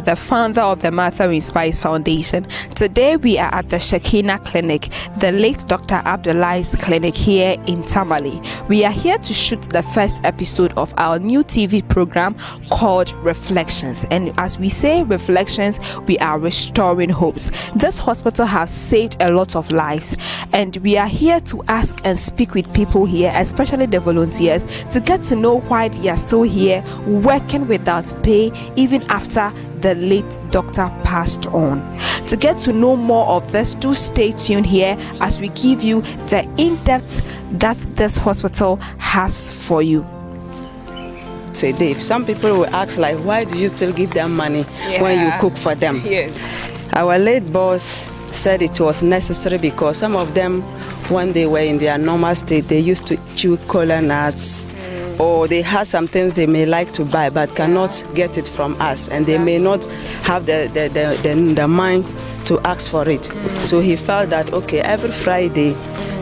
the founder of the Martha Inspires Foundation. Today we are at the Shekinah Clinic, the late Dr. Abdulai's clinic here in Tamale. We are here to shoot the first episode of our new TV program called Reflections. And as we say Reflections, we are restoring hopes. This hospital has saved a lot of lives, and we are here to ask and speak with people here, especially the volunteers, to get to know why they are still here working without pay even after the late doctor passed on. To get to know more of this, do stay tuned here as we give you the in-depth that this hospital has for you. Say, Dave, some people will ask, like, why do you still give them money when you cook for them? Yes. Our late boss said it was necessary because some of them, when they were in their normal state, they used to chew cola nuts, or they had some things they may like to buy but cannot get it from us, and they may not have the mind to ask for it. So he felt that, okay, every Friday,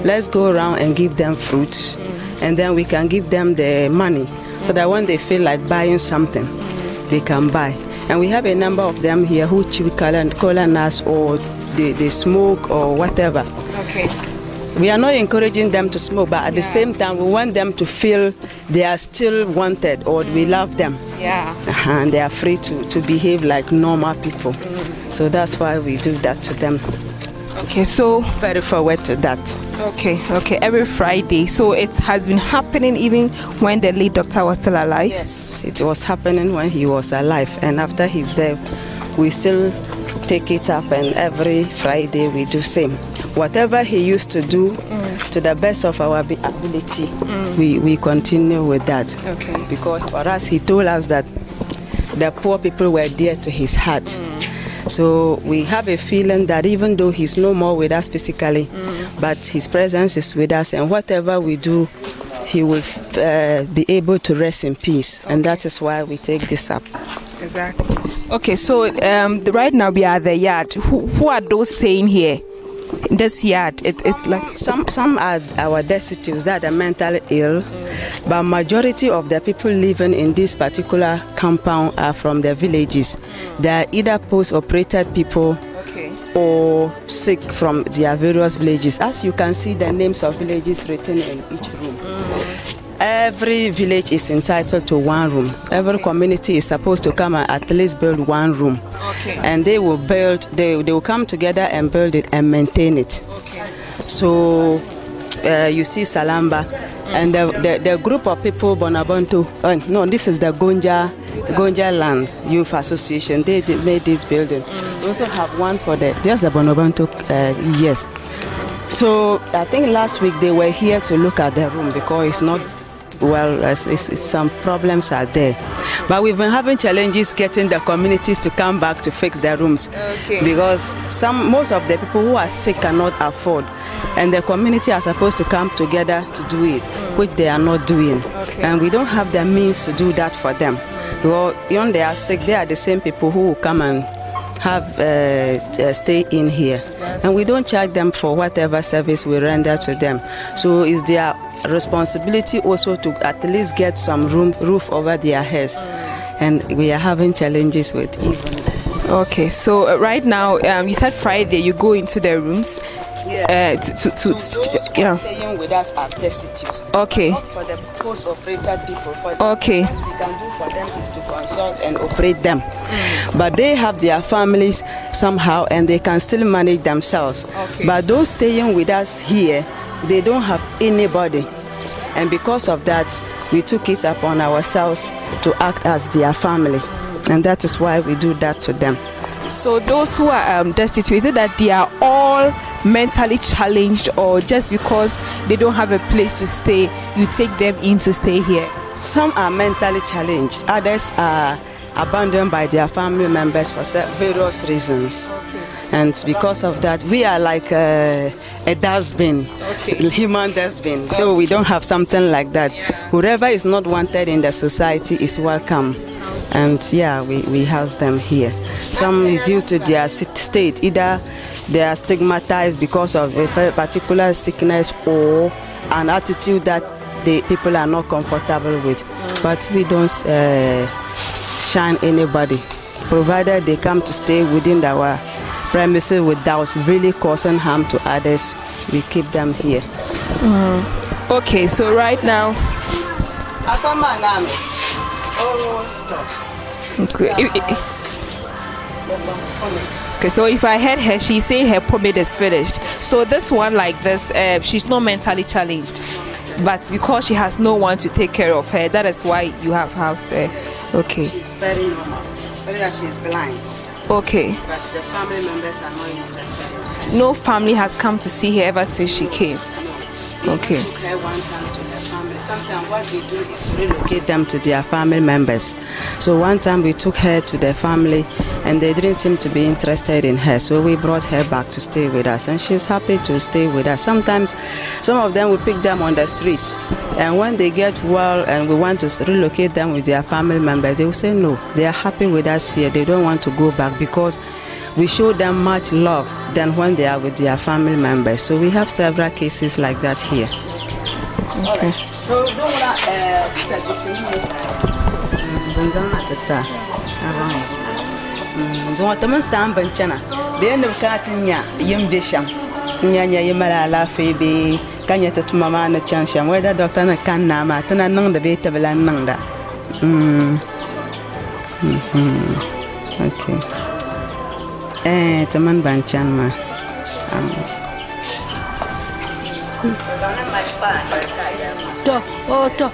let's go around and give them fruits, and then we can give them the money so that when they feel like buying something, they can buy. And we have a number of them here who chew cola nuts, or they smoke or whatever. Okay. We are not encouraging them to smoke, but at the same time, we want them to feel they are still wanted, or we love them. Yeah. And they are free to behave like normal people. So that's why we do that to them. Okay, so Very forward to that. Okay, every Friday. So it has been happening even when the late doctor was still alive? Yes, it was happening when he was alive, and after his death, we still take it up, and every Friday we do same. Whatever he used to do, to the best of our ability, we continue with that. Okay. Because for us, he told us that the poor people were dear to his heart. So we have a feeling that even though he's no more with us physically, but his presence is with us, and whatever we do, he will be able to rest in peace. And that is why we take this up. Exactly. Okay, so right now we are at the yard. Who are those staying here? In this yard, it's like some are our destitutes, that are mentally ill, but majority of the people living in this particular compound are from the villages. They are either post-operated people, or sick from their various villages. As you can see, the names of villages written in each room. Every village is entitled to one room. Every community is supposed to come and at least build one room. And they will they will come together and build it and maintain it. So you see Salamba, and the group of people, Bonabonto, no, this is the Gonja Land Youth Association. They made this building. We also have one for there's the Bonabonto, yes. So I think last week they were here to look at the room because it's not some problems are there, but we've been having challenges getting the communities to come back to fix their rooms, because most of the people who are sick cannot afford, and the community are supposed to come together to do it, which they are not doing, and we don't have the means to do that for them. Because when they are sick, they are the same people who will come and have stay in here, and we don't charge them for whatever service we render to them. So it's their responsibility also to at least get some roof over their heads, and we are having challenges with even. Okay, so right now you said Friday you go into the rooms. Staying with us as destitutes. Okay. Not for the post-operated people. For what we can do for them is to consult and operate them. But they have their families somehow, and they can still manage themselves. But those staying with us here, they don't have anybody. And because of that, we took it upon ourselves to act as their family. And that is why we do that to them. So those who are destitute, is it that they are all mentally challenged, or just because they don't have a place to stay, you take them in to stay here? Some are mentally challenged. Others are abandoned by their family members for various reasons. And because of that, we are like a dustbin, human dustbin. Though we don't have something like that. Whoever is not wanted in the society is welcome. And we house them here. Some is due to their state. Either they are stigmatized because of a particular sickness or an attitude that the people are not comfortable with. But we don't shun anybody provided they come to stay within our premises without really causing harm to others. We keep them here. Okay, so right now, okay, so if I heard her, she's saying her pomade is finished. So this one like this, she's not mentally challenged, but because she has no one to take care of her, that is why you have house there. Okay. She's very normal. Only that she's blind. Okay. But the family members are not interested. No family has come to see her ever since she came. Okay. We took her one time to her family. Sometimes what we do is to relocate them to their family members. So one time we took her to their family and they didn't seem to be interested in her. So we brought her back to stay with us and she's happy to stay with us. Sometimes some of them we pick them on the streets. And when they get well and we want to relocate them with their family members, they will say no. They are happy with us here. They don't want to go back because we show them much love than when they are with their family members. So we have several cases like that here. Okay. So whether doctor can nama nang the beta nangda. Okay. Taman banchan ma. To, oh to.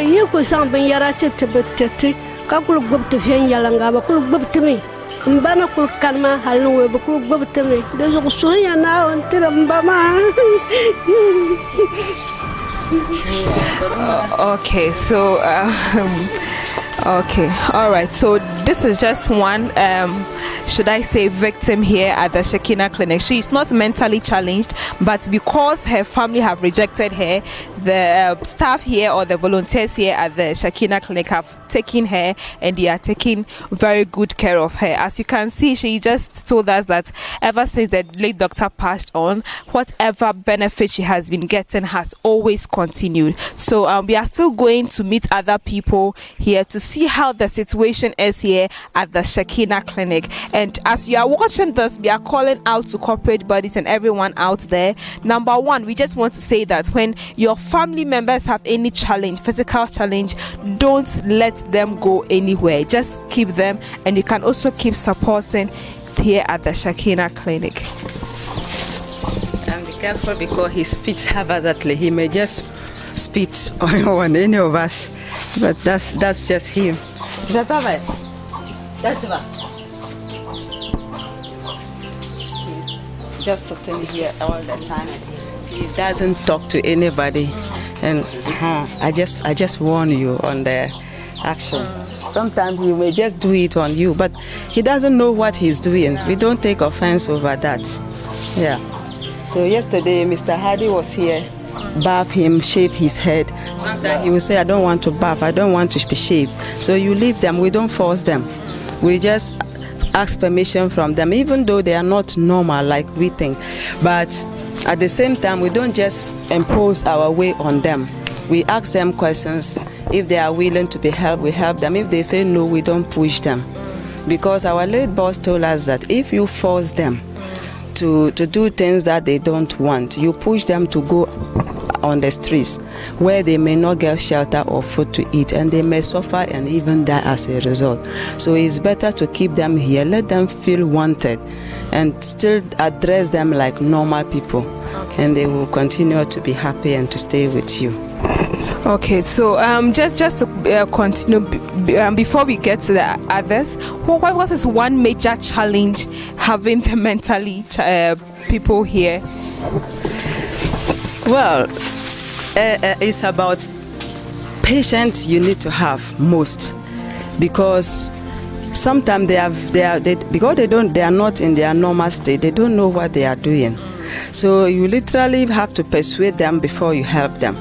Yankul sang ben yara chete kakul gub to fen yalanga ba kul gub to me. Mbana kul kanma halno we ba kul gub to me. Dezo so ya na on tira mbama. Okay, so okay, all right, so this is just one should I say victim here at the Shekinah clinic. She is not mentally challenged, but because her family have rejected her, the staff here or the volunteers here at the Shekinah clinic have taken her and they are taking very good care of her. As you can see, she just told us that ever since the late doctor passed on, whatever benefit she has been getting has always continued. So we are still going to meet other people here to see how the situation is here at the Shekinah clinic. And as you are watching this, we are calling out to corporate bodies and everyone out there. Number one, we just want to say that when your family members have any challenge, physical challenge, don't let them go anywhere. Just keep them, and you can also keep supporting here at the Shekinah clinic. And be careful because he speaks haphazardly. He may just spit on any of us, but that's just him. That's what. He's just sitting here all the time. He doesn't talk to anybody, and I just warn you on the action. Sometimes he may just do it on you, but he doesn't know what he's doing. We don't take offense over that. Yeah. So yesterday, Mr. Hardy was here. Bath him, shave his head. Sometimes he will say, I don't want to bath, I don't want to be shaved. So you leave them, we don't force them. We just ask permission from them, even though they are not normal like we think. But at the same time, we don't just impose our way on them. We ask them questions. If they are willing to be helped, we help them. If they say no, we don't push them. Because our late boss told us that if you force them to do things that they don't want, you push them to go on the streets where they may not get shelter or food to eat, and they may suffer and even die as a result. So it's better to keep them here, let them feel wanted, and still address them like normal people, and they will continue to be happy and to stay with you. Okay, so just to continue before we get to the others, what is one major challenge having the mentally people here? Well, it's about patience you need to have most, because sometimes they are not in their normal state. They don't know what they are doing, so you literally have to persuade them before you help them.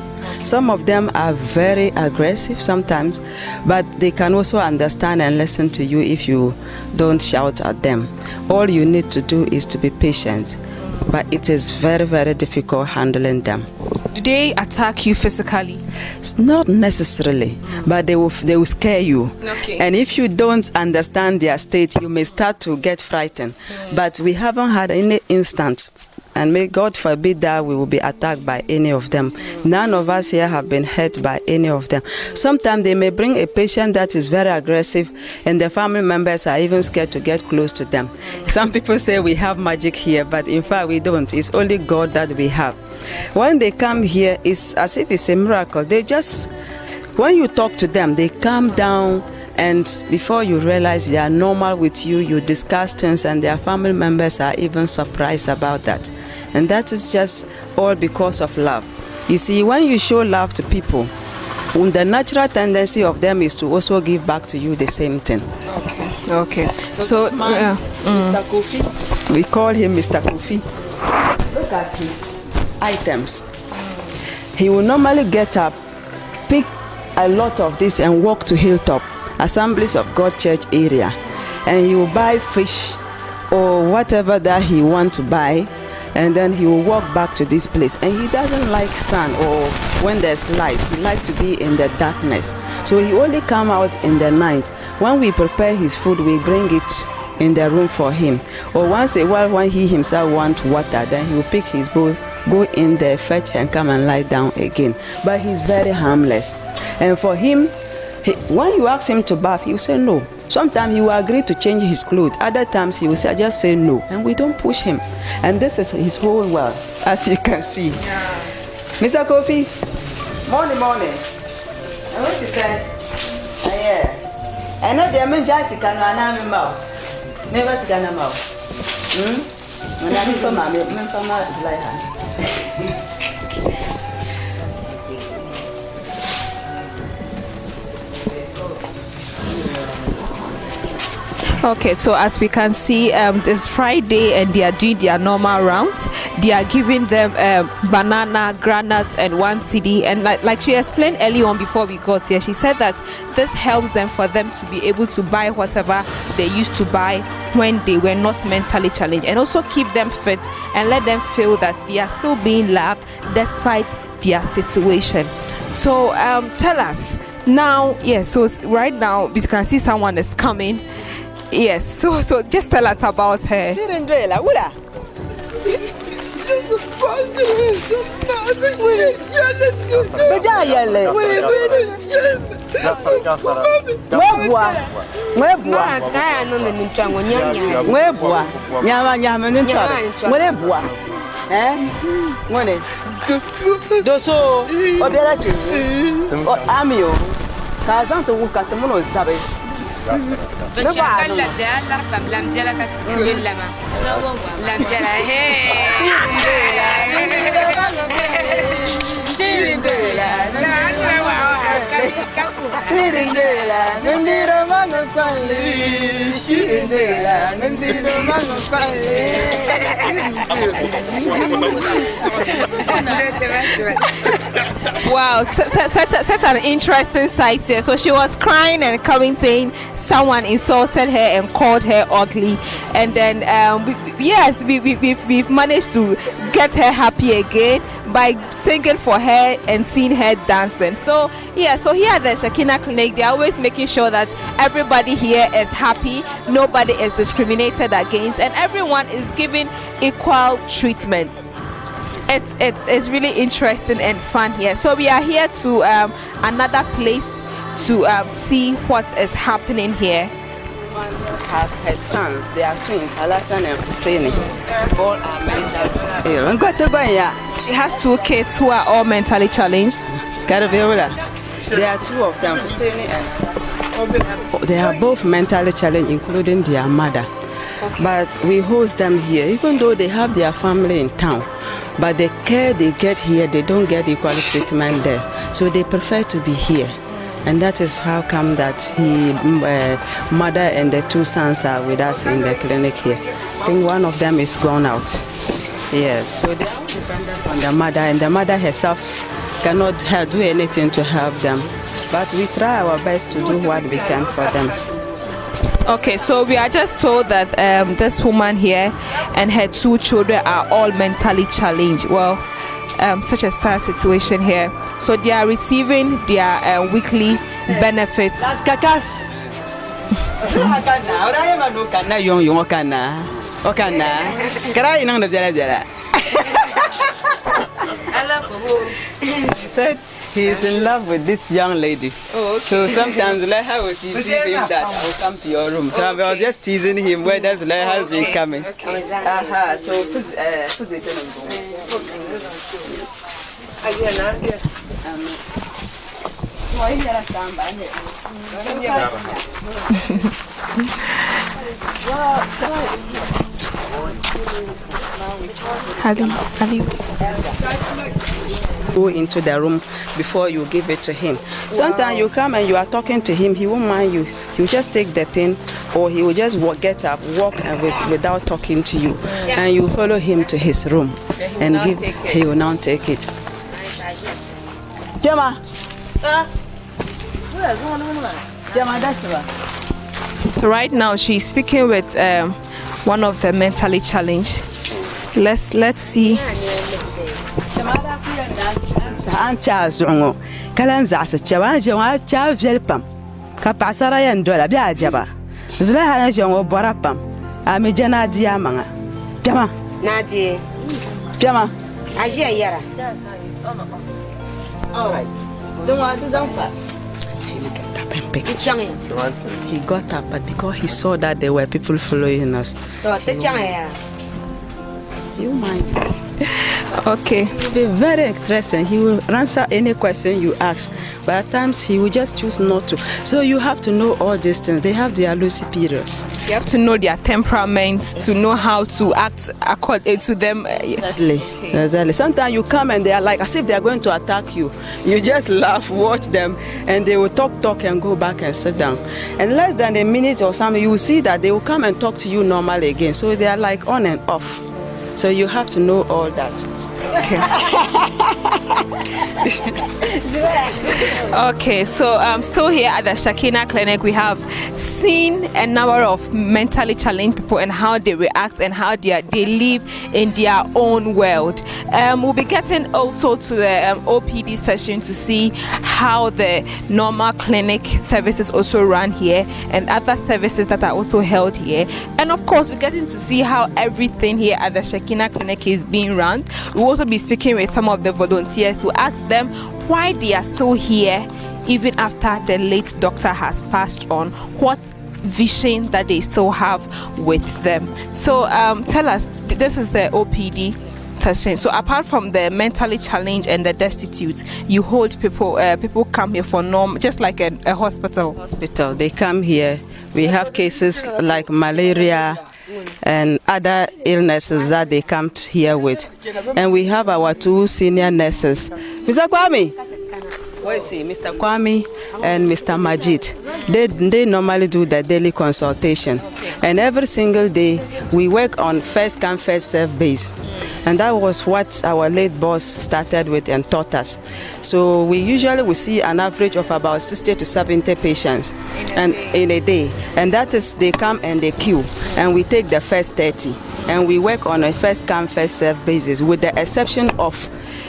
Some of them are very aggressive sometimes, but they can also understand and listen to you if you don't shout at them. All you need to do is to be patient, but it is very, very difficult handling them. do they attack you physically? Not necessarily, but they will scare you. Okay. And if you don't understand their state, you may start to get frightened. But we haven't had any instant, and may God forbid that we will be attacked by any of them. None of us here have been hurt by any of them. Sometimes they may bring a patient that is very aggressive, and the family members are even scared to get close to them. Some people say we have magic here, but in fact we don't. It's only God that we have. When they come here, it's as if it's a miracle. When you talk to them, they calm down, and before you realize they are normal with you, you discuss things, and their family members are even surprised about that. And that is just all because of love. You see, when you show love to people, the natural tendency of them is to also give back to you the same thing. Okay. So Mr. Kofi, we call him Mr. Kofi. Look at his items. He will normally get up, pick a lot of this, and walk to Hilltop, Assemblies of God Church area, and he will buy fish or whatever that he want to buy, and then he will walk back to this place. And he doesn't like sun or when there's light. He likes to be in the darkness, so he only come out in the night. When we prepare his food, we bring it in the room for him, or once a while when he himself want water, then he will pick his bowl, go in there, fetch, and come and lie down again. But he's very harmless, and for him, when you ask him to bath, he will say no. Sometimes he will agree to change his clothes. Other times he will just say no, and we don't push him. And this is his whole world, as you can see. Mr. Kofi, morning. And what you say? Yeah. I know the men just can run out. Never see can out. When I come, my is like her. Okay, so as we can see, this Friday, and they are doing their normal rounds. They are giving them banana, granite, and 1 cedi. And like she explained early on before we got here, she said that this helps them for them to be able to buy whatever they used to buy when they were not mentally challenged, and also keep them fit and let them feel that they are still being loved despite their situation. So tell us now. Yes, so right now we can see someone is coming. Yes, so just tell us about her. Wow, such an interesting sight here. So she was crying and coming saying someone insulted her and called her ugly, and then we've managed to get her happy again by singing for her and seeing her dancing. So here at the Shekhinah Clinic, they're always making sure that everybody here is happy, nobody is discriminated against, and everyone is given equal treatment. It's really interesting and fun here. So we are here to another place to see what is happening here. Have had sons. They are twins, Alasan and Husseini. All are mentally ill. She has 2 kids who are all mentally challenged. There are 2 of them, Husseini and they are both mentally challenged, including their mother. Okay. But we host them here, even though they have their family in town. But the care they get here, they don't get equal treatment there. So they prefer to be here. And that is how come that mother and the 2 sons are with us in the clinic here. I think one of them is gone out. Yes, so they are dependent on the mother, and the mother herself cannot do anything to help them. But we try our best to do what we can for them. Okay, so we are just told that this woman here and her 2 children are all mentally challenged. Well, such a sad situation here. So they are receiving their weekly benefits. Kakas. He said he's in love with this young lady. Oh, okay. So sometimes Zuleha will tease him that I will come to your room. So I was just teasing him whether Zuleha has been coming. Okay. So go into the room before you give it to him. Sometimes you come and you are talking to him, he won't mind you. He will just take the thing, or he will just get up, walk without talking to you, and you follow him to his room, and he will now take it. Jama. So right now she's speaking with one of the mentally challenged. Let's see. Kalan zasa chawa jawa cha velpam ka pasara yan dola bia jaba zula hana jongo borapam ami jana dia manga jama Nadi. jama Ajia yara. all right don't want to zampa he got up, but because he saw that there were people following us, you mind. Okay. It will be very interesting. He will answer any question you ask, but at times he will just choose not to. So you have to know all these things. They have their loosey periods. You have to know their temperament to know how to act according to them. Exactly. Okay. Exactly. Sometimes you come and they are like as if they are going to attack you. You just laugh, watch them, and they will talk and go back and sit down. And less than a minute or something, you will see that they will come and talk to you normally again. So they are like on and off. So you have to know all that. Okay. Okay, so still here at the Shekinah Clinic, we have seen a number of mentally challenged people and how they react and how they live in their own world. We'll be getting also to the OPD session to see how the normal clinic services also run here and other services that are also held here. And of course, we're getting to see how everything here at the Shekinah Clinic is being run. We'll also be speaking with some of the volunteers to ask them why they are still here even after the late doctor has passed on, what vision that they still have with them. So tell us, this is the OPD session. So apart from the mentally challenged and the destitute, you hold people come here for just like a hospital. They come here. We have cases like malaria and other illnesses that they come here with. And we have our two senior nurses. Mr. Kwame, where is he? Mr. Kwame and Mr. Majid. They normally do the daily consultation. And every single day we work on first come, first serve base. And that was what our late boss started with and taught us. So we usually see an average of about 60 to 70 patients in a day. And that is, they come and they queue. And we take the first 30. And we work on a first come, first serve basis, with the exception of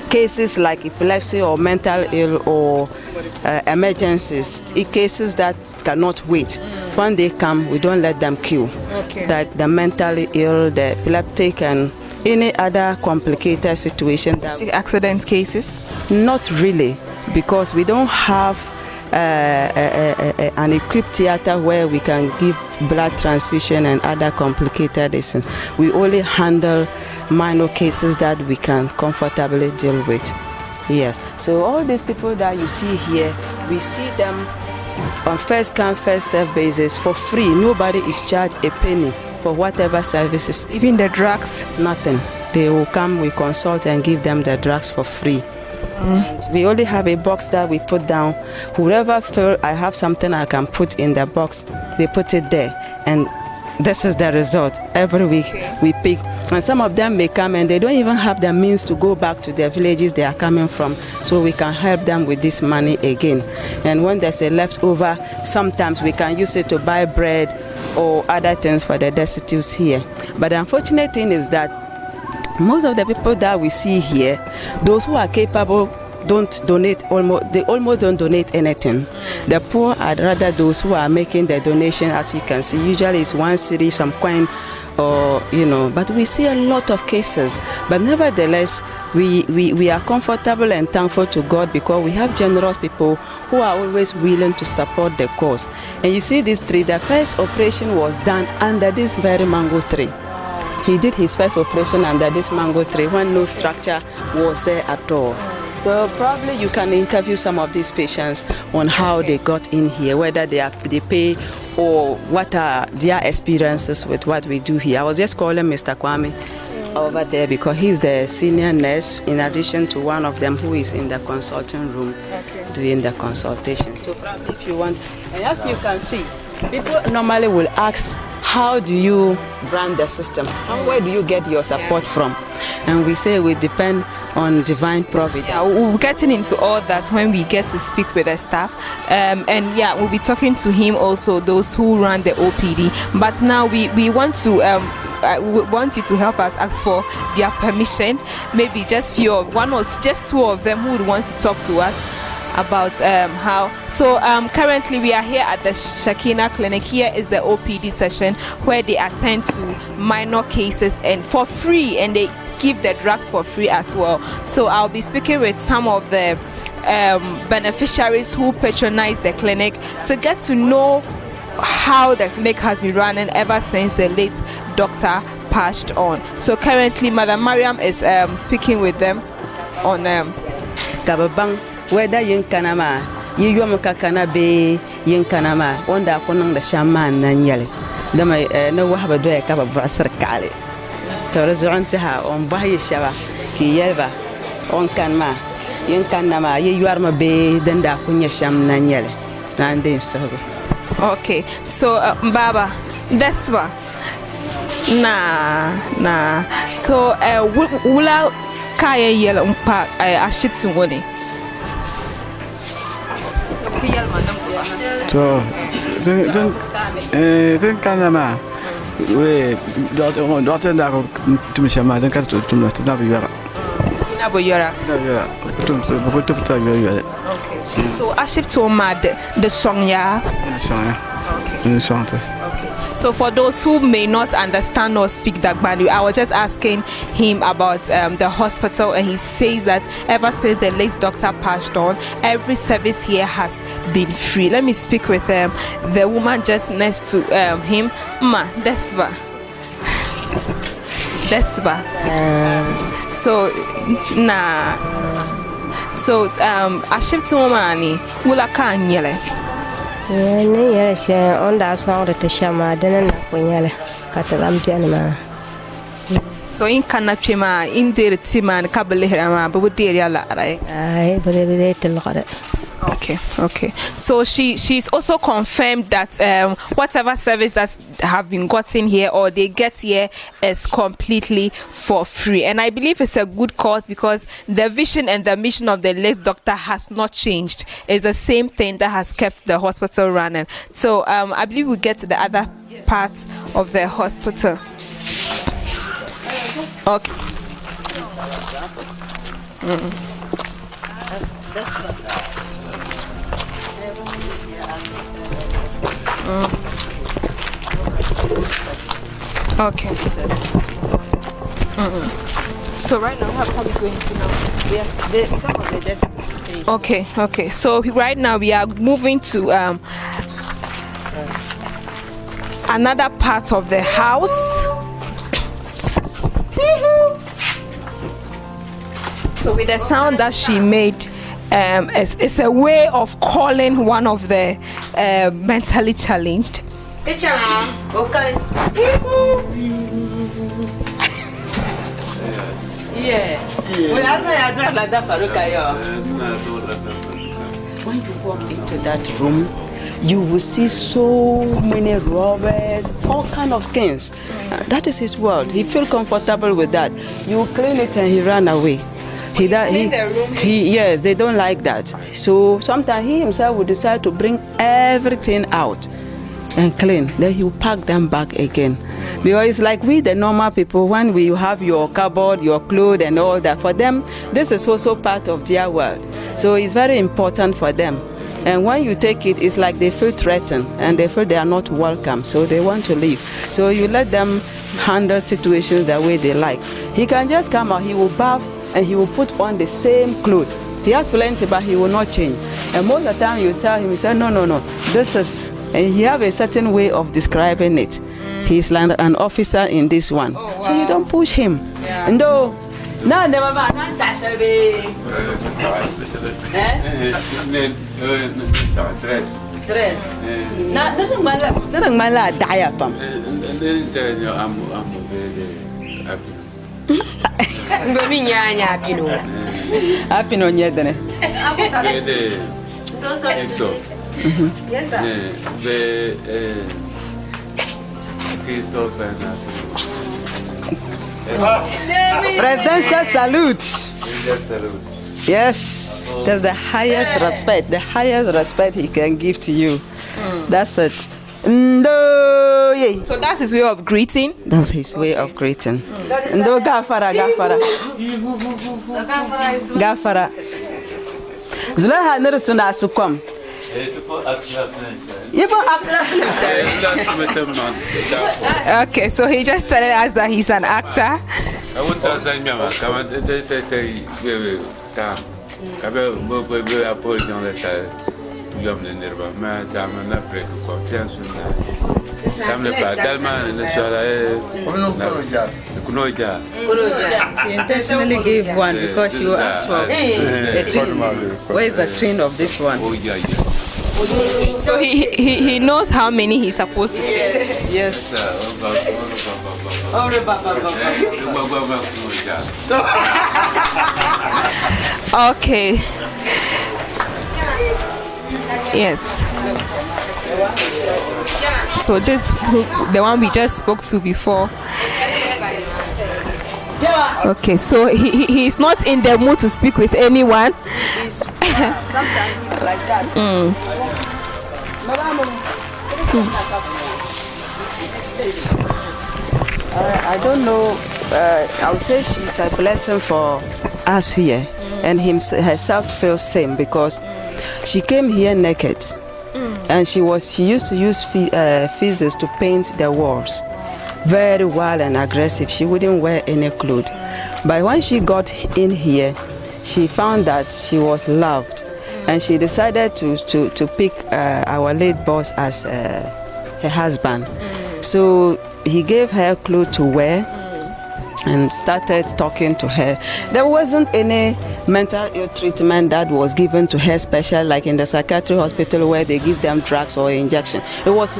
cases like epilepsy or mental ill or emergencies, cases that cannot wait. When they come, we don't let them queue. Okay. Like the mentally ill, the epileptic, and any other complicated situation. Accident cases? Not really, because we don't have an equipped theater where we can give blood transfusion and other complicated issues. We only handle minor cases that we can comfortably deal with. Yes. So all these people that you see here, we see them on first come, first serve basis for free. Nobody is charged a penny for whatever services. Even the drugs? Nothing. They will come, we consult and give them the drugs for free. And we only have a box that we put down. Whoever feel I have something I can put in the box, they put it there. And this is the result. Every week we pick. And some of them may come and they don't even have the means to go back to their villages they are coming from. So we can help them with this money again. And when there's a leftover, sometimes we can use it to buy bread or other things for the destitutes here. But the unfortunate thing is that Most of the people that we see here, those who are capable don't donate they almost don't donate anything. The poor are rather those who are making the donation. As you can see, usually it's 1 cedi, some coin, or but we see a lot of cases. But nevertheless, we are comfortable and thankful to God because we have generous people who are always willing to support the cause. And you see this tree, the first operation was done under this very mango tree. He did his first operation under this mango tree when no structure was there at all. So probably you can interview some of these patients on how they got in here, whether they pay or what are their experiences with what we do here. I was just calling Mr. Kwame over there because he's the senior nurse in addition to one of them who is in the consulting room doing the consultation. So probably if you want, and as you can see, people normally will ask, how do you run the system? Where do you get your support from? And we say we depend on divine providence. Yeah, we'll be getting into all that when we get to speak with the staff. And yeah, we'll be talking to him also, those who run the OPD. But now we want to we want you to help us ask for their permission. Maybe just just two of them who would want to talk to us about how. So currently we are here at the Shekinah Clinic. Here is the OPD session where they attend to minor cases and for free, and they give the drugs for free as well. So I'll be speaking with some of the beneficiaries who patronize the clinic to get to know how the clinic has been running ever since the late doctor passed on. So currently Mother Mariam is speaking with them on Kababang, whether yin kanama, you kakana be yin kanama, onda konong the shaman nanyale. Dama no wahaba do a kaba vasarkali. Torazuantaha on Bahi Shava, Kiyeva, on Kanma, yin kanama, you are my be, then da kunya sham nanyale. Nandin so. Okay, so Baba, that's what. Nah. So wula kaya yel umpa a ship to money. So then Kanama, we daughter to Miss Madam Cato to Nabuyara. Okay. So I ship to Mad the song, yeah. Okay. So for those who may not understand or speak Dagbani, I was just asking him about the hospital, and he says that ever since the late doctor passed on, every service here has been free. Let me speak with the woman just next to him. Ma, Desva. So I ship to Momani, Wula Kanyele. Yes, on that song that the Shama didn't know Catalam Janima. So in Kanachima, in dear Timan, Kabalehama, but with dear right? I believe it. Okay. So she's also confirmed that whatever service that have been gotten here or they get here is completely for free, and I believe it's a good cause because the vision and the mission of the late doctor has not changed. It's the same thing that has kept the hospital running. So I believe we get to the other parts of the hospital. Okay. Okay. So right now, how are we going to now? Yes, some of the destitute stay. Okay. So right now we are moving to another part of the house. So with the sound that she made, it's a way of calling one of the mentally challenged. Okay. Yeah. When you walk into that room, you will see so many robbers, all kind of things. That is his world. He feels comfortable with that. You clean it and he ran away. Yes, they don't like that. So sometimes he himself will decide to bring everything out and clean. Then he'll pack them back again. Because it's like we, the normal people, when we have your cupboard, your clothes and all that, for them, this is also part of their world. So it's very important for them. And when you take it, it's like they feel threatened and they feel they are not welcome, so they want to leave. So you let them handle situations the way they like. He can just come out, he will bath and he will put on the same clothes. He has plenty, but he will not change. And most of the time you tell him, he said, no, this is, and he have a certain way of describing it. He's like an officer in this one. Oh, wow. So you don't push him. Yeah. And though, no, never mind. Dress. Nothing my diaper. Happy no nyedene. Yes sir. Presidential salute. Yes, that's the highest respect. The highest respect he can give to you. That's it. So that's his way of greeting? That's his way of greeting. Ndo gafara. Zulaha nirusuna sukom. Okay, so he just told us that he's an actor. She intentionally gave one because she will ask for a twin. Where is the twin of this one? So he knows how many he's supposed to take. Yes. Okay. Yes. So this, the one we just spoke to before. Okay, so he's not in the mood to speak with anyone. Sometimes he's like that. I don't know. I would say she's a blessing for us here, and herself feels same because she came here naked, and she used to use feathers to paint the walls. Very wild and aggressive. She wouldn't wear any clothes. But when she got in here, she found that she was loved, and she decided to pick our late boss as her husband. So he gave her clothes to wear and started talking to her. There wasn't any mental ill treatment that was given to her special, like in the psychiatric hospital where they give them drugs or injection. It was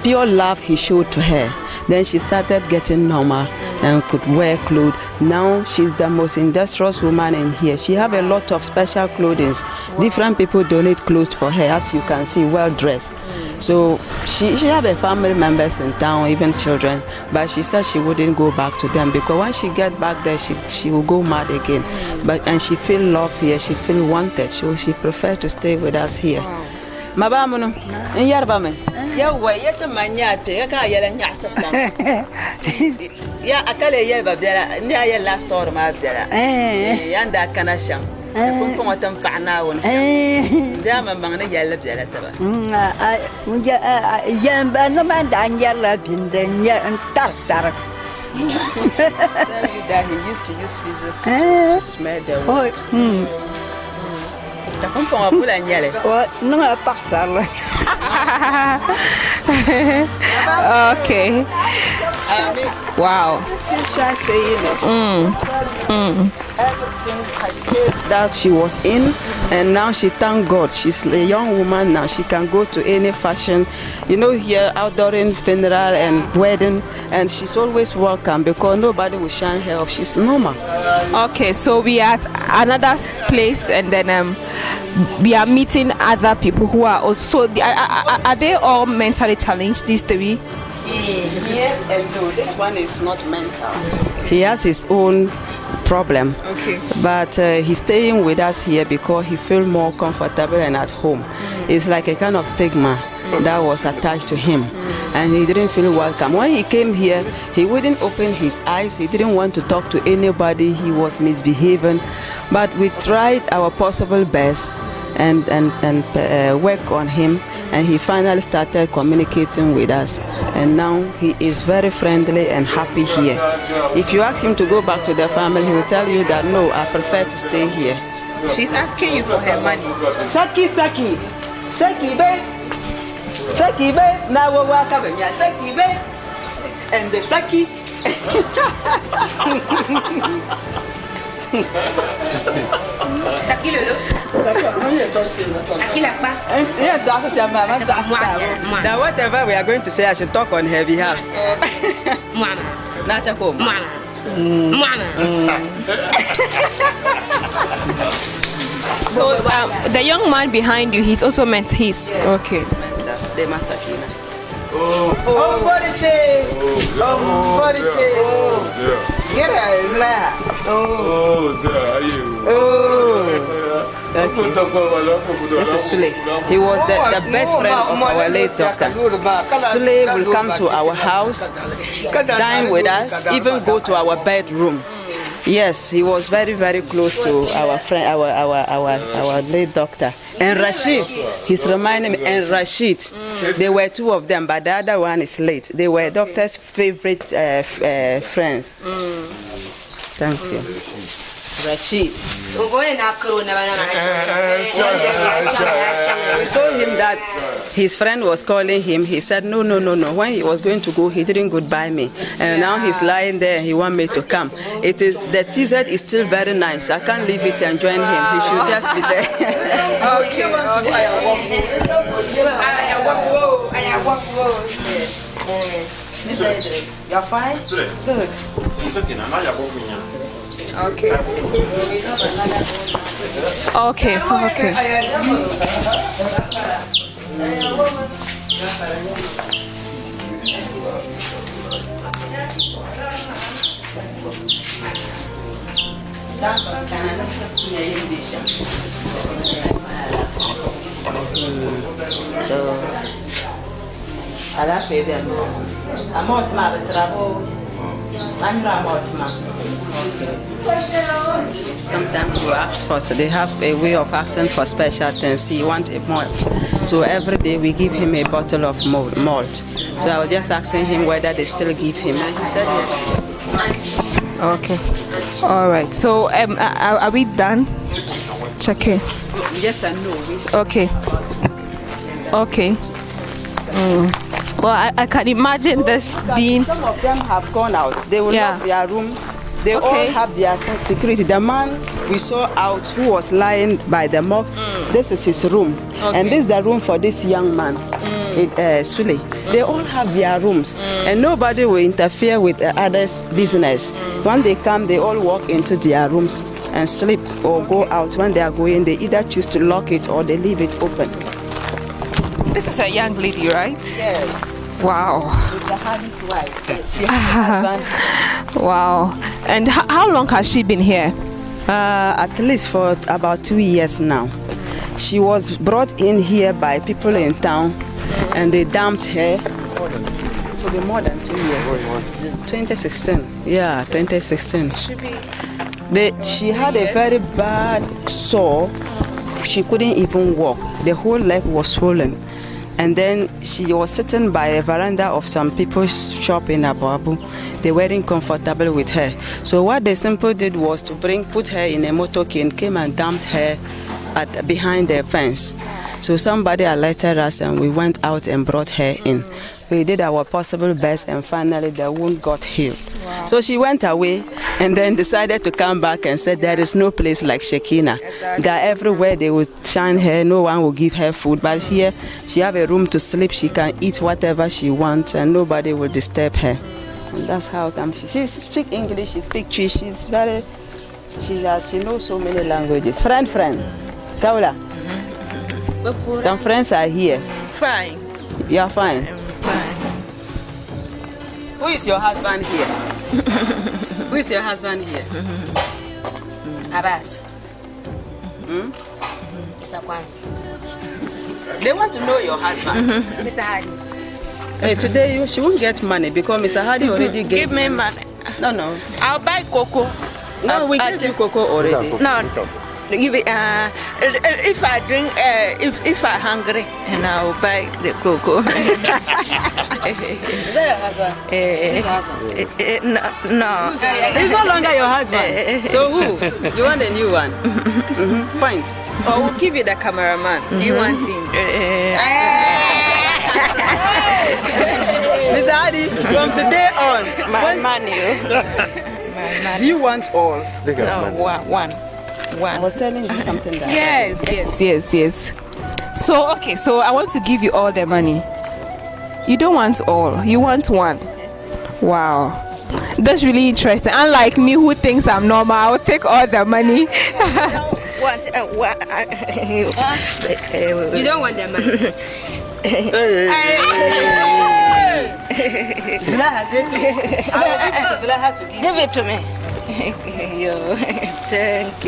pure love he showed to her. Then she started getting normal and could wear clothes. Now she's the most industrious woman in here. She have a lot of special clothing. Different people donate clothes for her, as you can see, well dressed. So she have a family members in town, even children. But she said she wouldn't go back to them because when she get back there, she will go mad again. And she feel love here. She feel wanted. So she prefer to stay with us here. Mabamuno, in Yarbame. Yeah, yet a maniate, a guy yelling yasapam. Yeah, I call a yellow near last order, my brother. And that can I sham. From what I'm pana on. Damn among the yellow jelly. Young Bannerman, and yellow in the near and tartar. Tell you that he used to use physics to smell the wood. No, passar. Okay. Wow. Everything has stayed that she was in, and now she thank God. She's a young woman now. She can go to any fashion, here outdooring funeral and wedding, and she's always welcome because nobody will shine her off. She's normal. Okay, so we are at another place, and then we are meeting other people who are also. So are they all mentally challenged? These three? Yes and no. This one is not mental. He has his own problem. Okay. But he's staying with us here because he feels more comfortable and at home. It's like a kind of stigma. that was attached to him, and he didn't feel welcome. When he came here, he wouldn't open his eyes. He didn't want to talk to anybody. He was misbehaving, but we tried our possible best and work on him, and he finally started communicating with us, and now he is very friendly and happy here. If you ask him to go back to the family, he will tell you that no, I prefer to stay here. She's asking you for her money. Saki, babe. Saki, babe. Now we're welcome. Yeah, Saki, babe. And the Saki. Saki lolo. Saki lakba. Yeah, just now whatever we are going to say, I should talk on her behalf. Mwana. Nachako. Mwana. Mwana. So the young man behind you, he's also meant his. Okay. The Masakina. Oh, body shape. Oh, body shape. Get her, it's like. Oh, there are you. This is Sule. He was the best friend of our late doctor. Sule will come to our house, dine with us, even go to our bedroom. Yes, he was very, very close to our friend, our late doctor. And Rashid, he's reminding me, and Rashid, they were two of them, but the other one is late. They were doctor's favorite friends. Thank you. Rashid. We told him that his friend was calling him. He said, no. When he was going to go, he didn't goodbye me. And now he's lying there. He wants me to come. The TZ is still very nice. I can't leave it and join him. He should just be there. Okay. You're fine? Good. Okay. Okay. Sometimes you ask for, so they have a way of asking for special things. He wants a malt. So every day we give him a bottle of malt. So I was just asking him whether they still give him, and he said yes. Okay. All right. So are we done? Check it. Yes and no. Okay. Well, I can imagine this being. Some of them have gone out. They will lock their room. They all have their security. The man we saw out who was lying by the mosque, this is his room. And this is the room for this young man, Sule. They all have their rooms. And nobody will interfere with others' business. When they come, they all walk into their rooms and sleep or go out. When they are going, they either choose to lock it or they leave it open. This is a young lady, right? Yes. Wow. It's a Hadi's wife. She has a husband. Wow. And how long has she been here? At least for about 2 years now. She was brought in here by people in town, and they dumped her. It will be more than 2 years. 2016. Yeah, 2016. She had a very bad sore. She couldn't even walk. The whole leg was swollen. And then she was sitting by a veranda of some people's shop in Abuabu. They weren't comfortable with her. So what they simply did was to put her in a motorcade, came and dumped her behind the fence. So somebody alerted us and we went out and brought her in. We did our possible best and finally the wound got healed. Wow. So she went away and then decided to come back and said there is no place like Shekinah. Exactly. That everywhere they would shine her, no one will give her food. But here she have a room to sleep, she can eat whatever she wants and nobody will disturb her. And that's how come she speaks English, she speaks Twi, she knows so many languages. Friend. Kaula. Some friends are here. Fine. You are fine. Fine. Who is your husband here? Who is your husband here? Abbas. Isakwan. They want to know your husband. Mr. Hardy. Today she won't get money because Mr. Hardy already gave. Give me money. No. I'll buy cocoa. No, we gave you cocoa already. No. If I drink, if I'm hungry, and I'll buy the cocoa. Is that your husband? His husband? No. He's no longer your husband. So who? You want a new one? Point. Or we'll give you the cameraman. Do you want him? Mr. Hardy, from today on, My money. do you want all? No, one. I was telling you something that. Yes. So, okay, so I want to give you all the money. You don't want all, you want one. Wow. That's really interesting. Unlike me who thinks I'm normal, I will take all the money. You don't want that money. Give it to me. Thank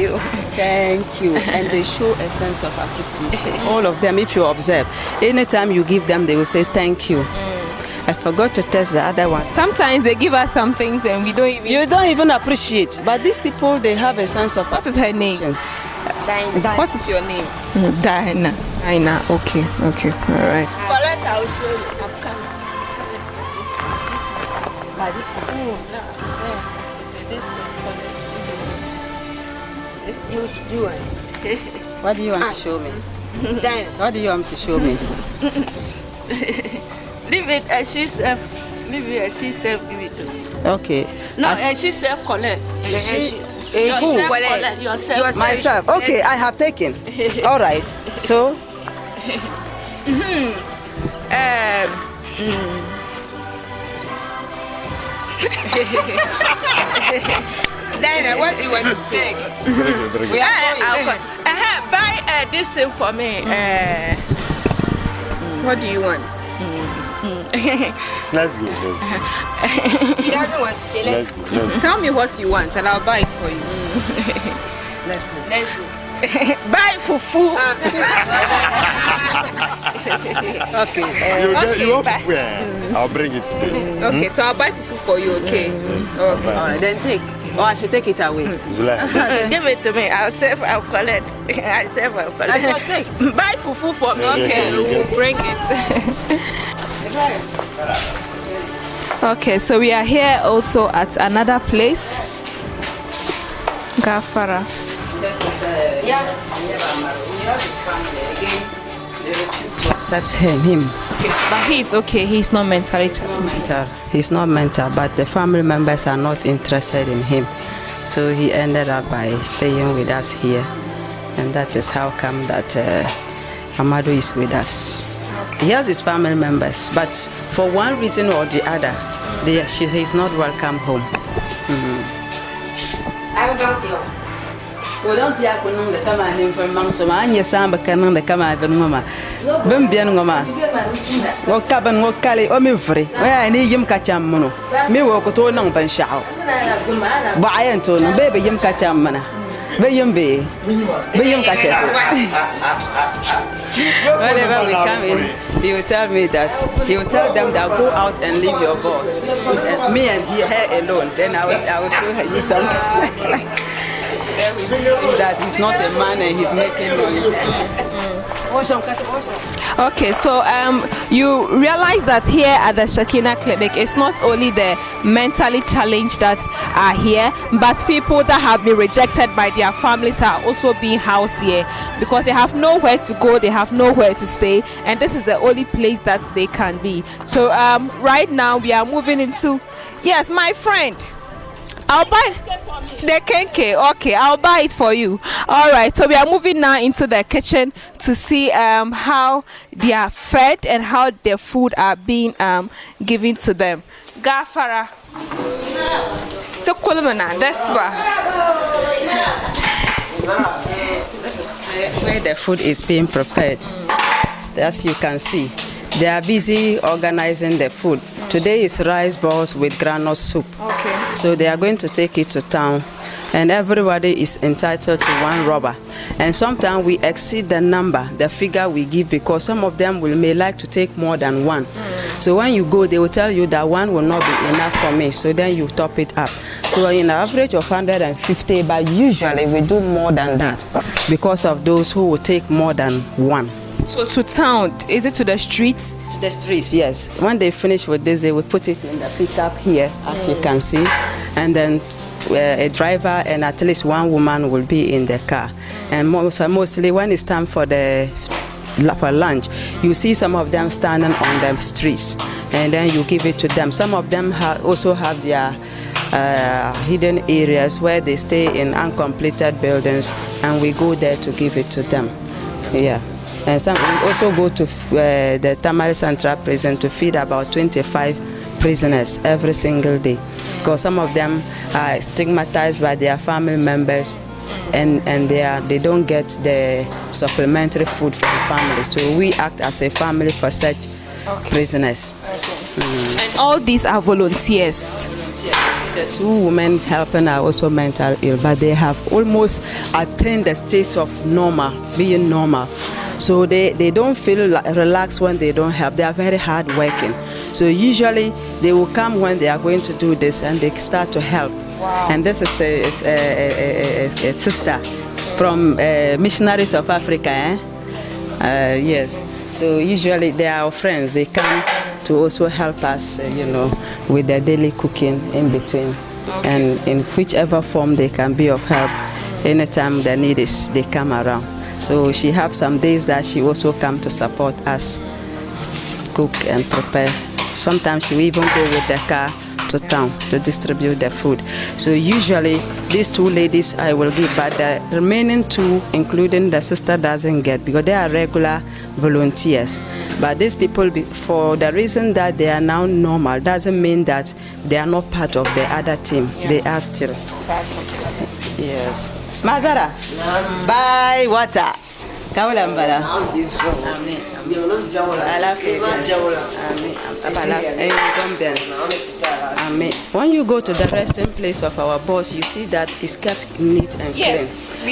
you. And they show a sense of appreciation. All of them, if you observe, anytime you give them, they will say thank you. I forgot to test the other one. Sometimes they give us some things and we don't even. You don't even appreciate, but these people, they have a sense of What is her name? appreciation. What is your name? Diana. Aina. Okay. All right. Collect, I'll show you. I'm coming. You should do it. What do you want to show me? Then, What do you want to show me? Leave it as she said. Leave it as she said. Give it to me. Okay. No, As- as she said, collect. who? Collect yourself. myself. Okay, I have taken. All right. So, Diana, what do you want to say? Buy this thing for me. What do you want? Let's go. she doesn't want to say, let's go. Tell me what you want and I'll buy it for you. Let's go. Buy fufu. You want to I'll bring it today. Okay, so I'll buy fufu for you, okay? Okay. all right, then take. Or I should take it away. Zulaiha. Give it to me. I'll save. I'll collect. I'll collect. Buy fufu for me. Okay, we'll bring it. Okay, so we are here also at another place. Gafara. This is his family again. They refuse to accept him. But he's okay, he's not mentally challenged. He's not mental, but the family members are not interested in him. So he ended up by staying with us here. And that is how come that Amado is with us. He has his family members, but for one reason or the other, he's not welcome home. I'm about to. We don't hear the command information. I'm yes, I'm a canon the command. Bumbian Goma. What cabin, what cali, or me free. Where I need him catch a mono. Me walk to a long pen shout. Buy and to baby him catch a mana. William B. William catch it. Whenever we come in, he will tell me that he will tell them that go out and leave your boss. And me and her alone. Then I will show her you something. That he's not a man and he's making noise. Okay, so you realize that here at the Shekinah Clinic, it's not only the mentally challenged that are here, but people that have been rejected by their families are also being housed here because they have nowhere to go, they have nowhere to stay, and this is the only place that they can be. So right now we are moving into, yes, my friend, I'll buy the kenke. Okay, I'll buy it for you. All right, so we are moving now into the kitchen to see how they are fed and how their food are being given to them. Gafara. So Kolomana, that's why. This is where the food is being prepared. As you can see, They are busy organizing the food. Today is rice balls with granite soup. Okay. So they are going to take it to town. And everybody is entitled to one rubber. And sometimes we exceed the number, the figure we give, because some of them may like to take more than one. So when you go, they will tell you that one will not be enough for me. So then you top it up. So in an average of 150, but usually we do more than that because of those who will take more than one. So to town, is it to the streets? To the streets, yes. When they finish with this, they will put it in the pickup here, as you can see. And then a driver and at least one woman will be in the car. And mostly when it's time for lunch, you see some of them standing on the streets, and then you give it to them. Some of them also have their hidden areas where they stay in uncompleted buildings, and we go there to give it to them. Yeah, and some we also go to the Tamale Central Prison to feed about 25 prisoners every single day, because some of them are stigmatized by their family members, and they don't get the supplementary food for the family. So we act as a family for such prisoners. And all these are volunteers. The two women helping are also mental ill, but they have almost attained the stage of being normal. So they don't feel relaxed when they don't help. They are very hard working. So usually they will come when they are going to do this, and they start to help. Wow. And this is a sister from Missionaries of Africa. Yes. So usually they are our friends. They come to also help us, with their daily cooking in between. Okay. And in whichever form they can be of help, anytime the need is, they come around. So she have some days that she also come to support us, cook and prepare. Sometimes she will even go with the car to town to distribute the food. So usually these two ladies I will give, but the remaining two, including the sister, doesn't get, because they are regular volunteers. But these people, for the reason that they are now normal, doesn't mean that they are not part of the other team. Yeah. They are still. Yes. Mazara, buy water. Kaulambara. When you go to the resting place of our boss, you see that it's kept neat and clean.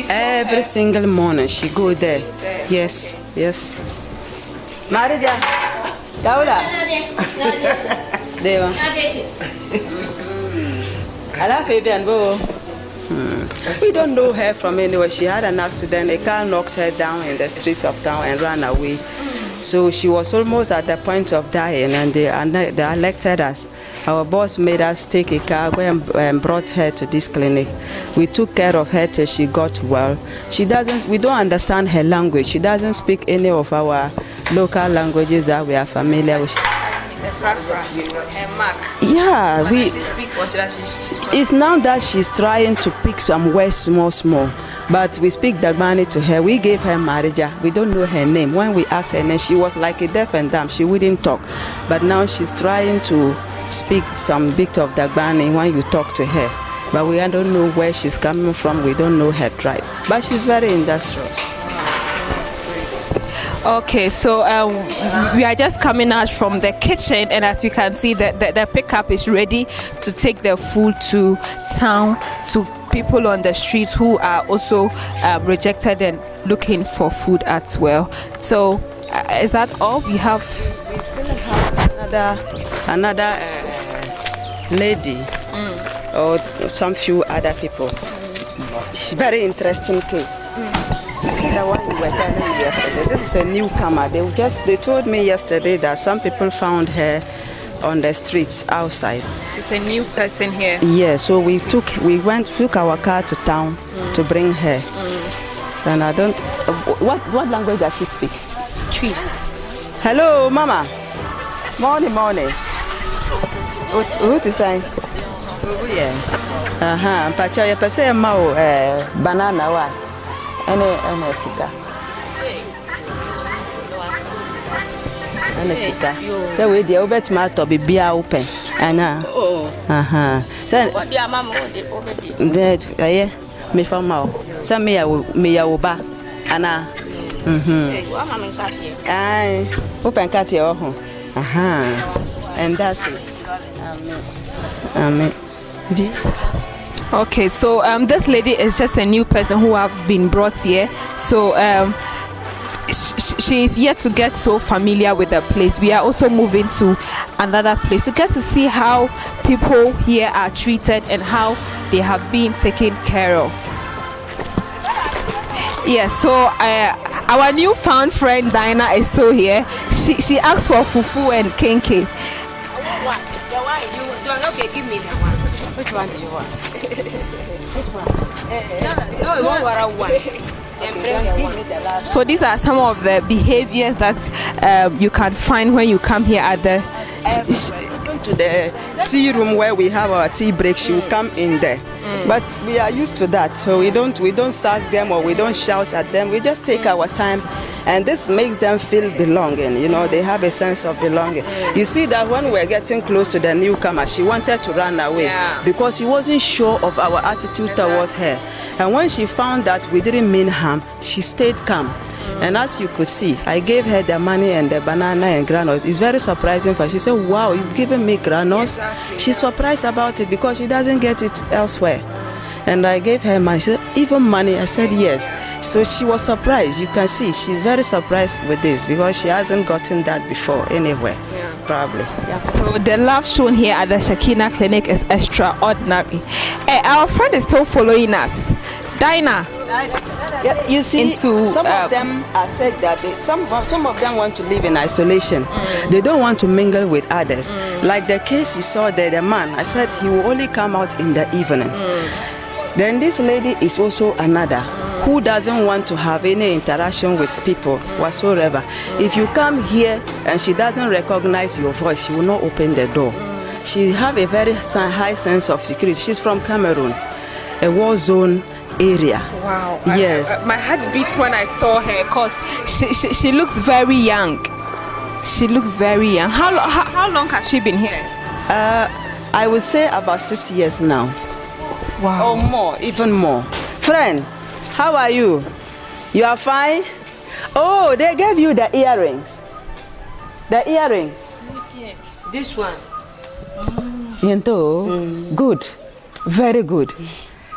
Every single morning she go there. Yes. Marija, Kaula. Deva. Ala Fabian Bo. We don't know her from anywhere. She had an accident. A car knocked her down in the streets of town and ran away. So she was almost at the point of dying, and they elected us. Our boss made us take a car and brought her to this clinic. We took care of her till she got well. We don't understand her language. She doesn't speak any of our local languages that we are familiar with. Yeah, it's now that she's trying to pick some words small. But we speak Dagbani to her. We gave her Marija. We don't know her name. When we asked her name, she was like a deaf and dumb. She wouldn't talk. But now she's trying to speak some bit of Dagbani when you talk to her. But we don't know where she's coming from. We don't know her tribe. But she's very industrious. Okay, so we are just coming out from the kitchen, and as you can see, the pickup is ready to take the food to town, to people on the streets who are also rejected and looking for food as well. So is that all we have? We still have another lady or some few other people. It's a very interesting case. The one we were telling you yesterday. This is a newcomer. They told me yesterday that some people found her on the streets outside. She's a new person here. Yeah, so we took our car to town to bring her. And I don't. What language does she speak? Tree. Hello, Mama. Morning. What is saying? Yeah. Pacha, you say mao banana wa. Ene sika. So we dey over tomato be bia open. Ana. So what dia mama dey. Me from mao. So me ya oba. Ana. Aye. Open cut your home. And that's it. Amen. Okay, so this lady is just a new person who have been brought here. So she is yet to get so familiar with the place. We are also moving to another place to get to see how people here are treated and how they have been taken care of. Yes, so our newfound friend Dinah is still here. She asked for fufu and kenke. Okay, give me that one. Which one do you want? So these are some of the behaviors that you can find when you come here at the Even to the tea room where we have our tea break, she will come in there. But we are used to that, so we don't sack them or we don't shout at them. We just take our time, and this makes them feel belonging. You know, they have a sense of belonging. You see that when we're getting close to the newcomer, she wanted to run away because she wasn't sure of our attitude towards her. And when she found that we didn't mean harm, she stayed calm. And as you could see, I gave her the money and the banana and granules. It's very surprising for her. She said, wow, you've given me granules. Exactly. She's surprised about it because she doesn't get it elsewhere. And I gave her money. She said, even money? I said, yes. So she was surprised. You can see she's very surprised with this because she hasn't gotten that before anywhere. Probably. Yeah. So the love shown here at the Shekinah Clinic is extraordinary. Our friend is still following us. Dinah. Yeah, you see, some of them are said that some of them want to live in isolation. They don't want to mingle with others. Like the case you saw there, the man, I said he will only come out in the evening. Then this lady is also another who doesn't want to have any interaction with people whatsoever. If you come here and she doesn't recognize your voice, she will not open the door. She have a very high sense of security. She's from Cameroon, a war zone area. Wow. Yes. My heart beats when I saw her because she looks very young. She looks very young. How long has she been here? I would say about 6 years now. Wow. Or more, even more. Friend, how are you? You are fine? Oh, they gave you the earrings. The earring. This one. Yento, good. Very good.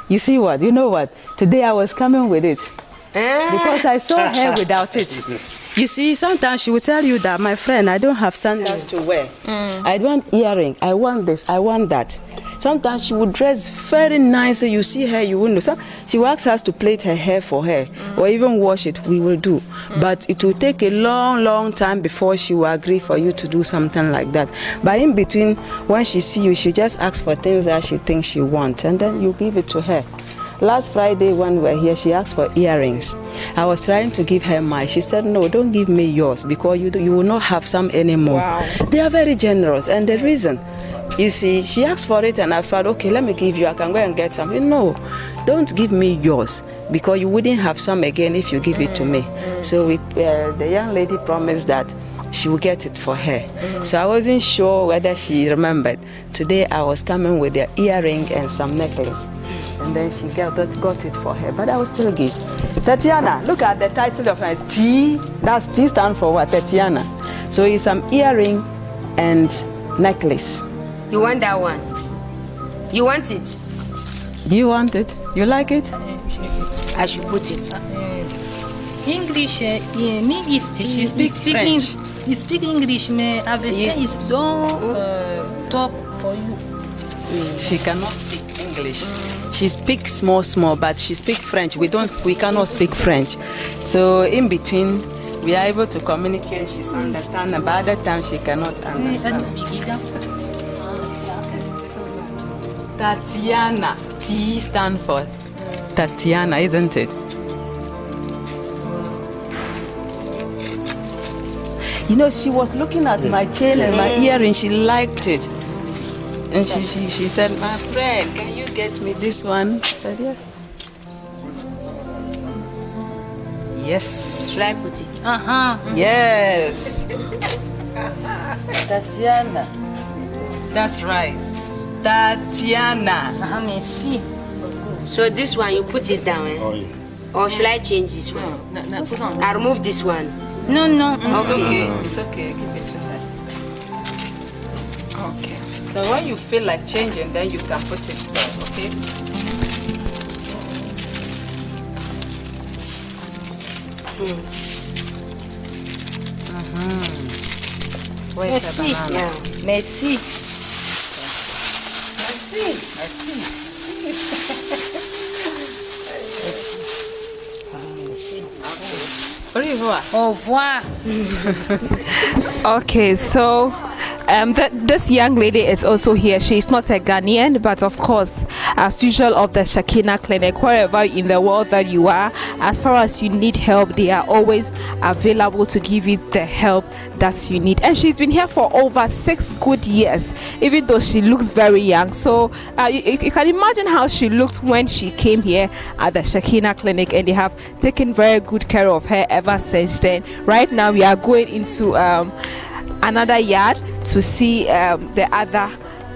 You see what? You know what? Today I was coming with it. Because I saw her without it. You see, sometimes she will tell you that, my friend, I don't have sandals to wear. I want earring. I want this. I want that. Sometimes she would dress very nicely. You see her, you wouldn't know. She will ask us to plait her hair for her or even wash it. We will do. But it will take a long, long time before she will agree for you to do something like that. But in between, when she see you, she just asks for things that she thinks she wants, and then you give it to her. Last Friday when we were here, she asked for earrings. I was trying to give her mine. She said, no, don't give me yours because you will not have some anymore. Wow. They are very generous. And the reason, you see, she asked for it and I thought, okay, let me give you. I can go and get some. No, don't give me yours because you wouldn't have some again if you give it to me. So the young lady promised that she will get it for her. So I wasn't sure whether she remembered. Today I was coming with the earring and some necklace. And then she got it for her. But I will still give. Tatiana, look at the title of my T. That's T stand for what? Tatiana. So it's some earring and necklace. You want that one? You want it? Do you want it? You like it? I should put it. English, me is she speak French. He speak English, me AVC is don't talk for you. She cannot speak English. She speaks small, but she speaks French. We cannot speak French. So in between, we are able to communicate. She's understanding, but other times she cannot understand. Tatiana. T stand for Tatiana, isn't it? You know, she was looking at my chain and my earring. She liked it. And she said, my friend, can you get me this one? I said, yeah. Yes. Should I put it? Yes. Tatiana. That's right. Tatiana. Merci. So this one, you put it down, eh? Oh, yeah. Or should I change this one? I remove this one. No, no. It's okay. It's okay. Give it to her. Okay. So when you feel like changing, then you can put it there, okay? Where's the banana? Merci. Au revoir. Au revoir. Okay, so this young lady is also here. She's not a Ghanaian, but of course, as usual of the Shekinah Clinic, wherever in the world that you are, as far as you need help, they are always available to give you the help that you need. And she's been here for over 6 good years, even though she looks very young. So you can imagine how she looked when she came here at the Shekinah Clinic, and they have taken very good care of her ever since then. Right now, we are going into another yard to see the other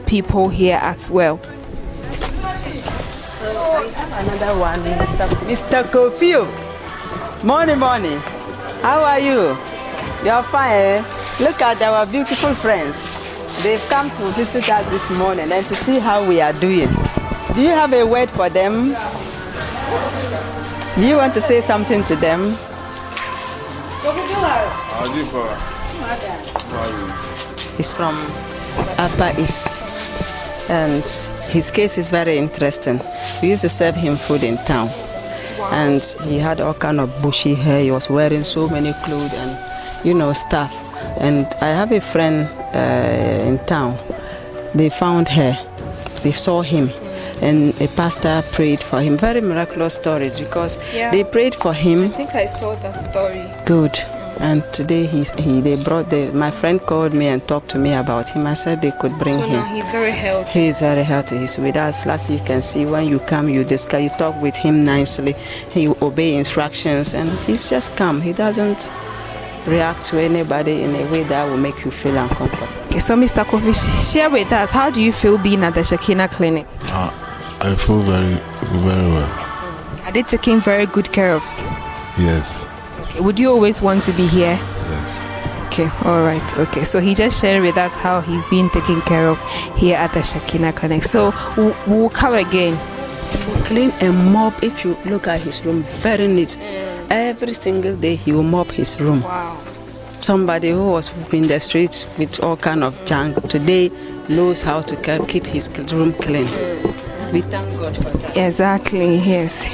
people here as well. So I have another one, Mr. Kofi. Morning. How are you? You're fine, eh? Look at our beautiful friends. They've come to visit us this morning and to see how we are doing. Do you have a word for them? Do you want to say something to them? He's from Upper East, and his case is very interesting. We used to serve him food in town, and he had all kind of bushy hair. He was wearing so many clothes and stuff. And I have a friend in town. They found her. They saw him, and a pastor prayed for him. Very miraculous stories because they prayed for him. I think I saw that story. Good. And today my friend called me and talked to me about him. I said they could bring him. So now he's very healthy. He is very healthy. He's with us. Last you can see when you come, you discuss, you talk with him nicely. He will obey instructions, and he's just calm. He doesn't react to anybody in a way that will make you feel uncomfortable. Okay, so Mr. Kofi, share with us, how do you feel being at the Shekinah Clinic? I feel very well. Are they taking very good care of you? Yes. Okay, would you always want to be here? Yes. Okay, all right. Okay, so he just shared with us how he's being taken care of here at the Shekinah Clinic. So we'll come again. He will clean and mop. If you look at his room, very neat. Every single day he will mop his room. Wow. Somebody who was in the streets with all kind of junk today knows how to keep his room clean. We thank God for that. Exactly. Yes.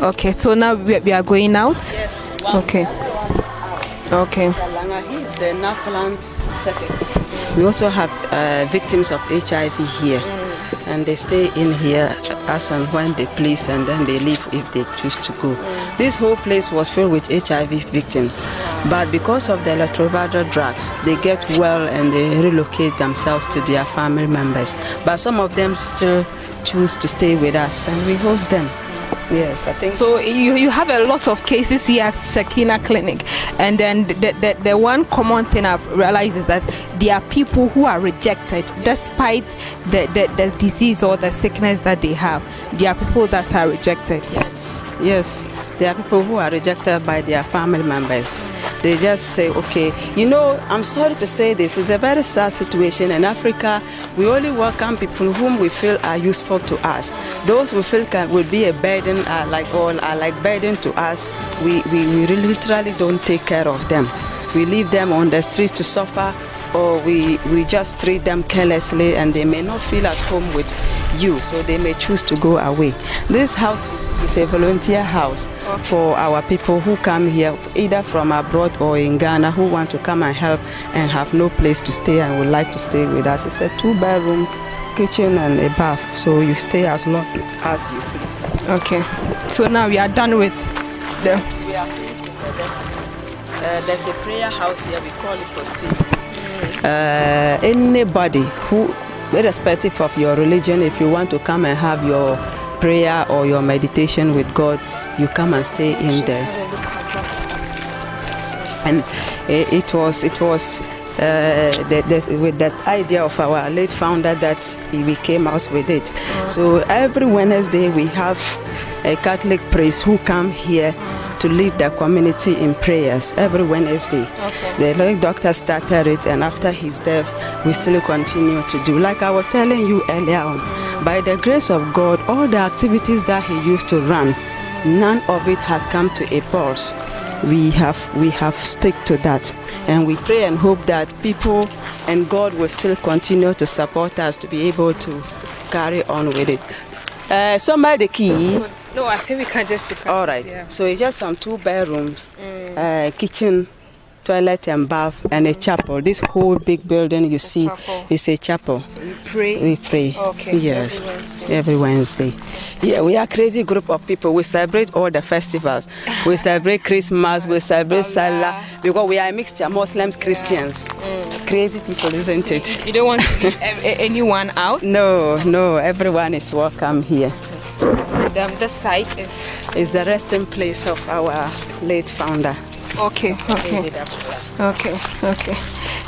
Okay, so now we are going out? Yes. Okay. Okay. He is the NAPLANT secretary. We also have victims of HIV here. And they stay in here as and when they please, and then they leave if they choose to go. This whole place was filled with HIV victims, but because of the electroviral drugs, they get well and they relocate themselves to their family members. But some of them still choose to stay with us, and we host them. Yes, I think so. You have a lot of cases here at Shekinah Clinic, and then the one common thing I've realized is that there are people who are rejected despite the disease or the sickness that they have. There are people that are rejected. Yes, there are people who are rejected by their family members. They just say, okay, I'm sorry to say this, it's a very sad situation. In Africa, we only welcome people whom we feel are useful to us. Those we feel will be a burden, are like burden to us. We literally don't take care of them. We leave them on the streets to suffer, or we just treat them carelessly, and they may not feel at home with you, so they may choose to go away. This house is a volunteer house for our people who come here either from abroad or in Ghana who want to come and help and have no place to stay and would like to stay with us. It's a 2-bedroom kitchen and a bath, so you stay as long as you please. Okay, so now we are done with the... We are finished with the destitute. There's a prayer house here, we call it Proceed. Anybody who, irrespective of your religion, if you want to come and have your prayer or your meditation with God, you come and stay in there. And it was with that idea of our late founder that we came out with it. So every Wednesday we have a Catholic priest who come here to lead the community in prayers every Wednesday. The late doctor started it, and after his death, we still continue to do. Like I was telling you earlier on, by the grace of God, all the activities that he used to run, none of it has come to a pause. We have stick to that, and we pray and hope that people and God will still continue to support us to be able to carry on with it. Somebody the key. No, I think we can just look at all right. Yeah. So it's just some 2 bedrooms, kitchen, toilet and bath, and a chapel. This whole big building you see is a chapel. So we pray? We pray. Okay. Yes. Every Wednesday. Yeah, we are a crazy group of people. We celebrate all the festivals. We celebrate Christmas. We celebrate Salah. Because we are a mixture, Muslims, Christians. Crazy people, isn't it? You don't want to leave anyone out? No. Everyone is welcome here. And this side is the resting place of our late founder. Okay.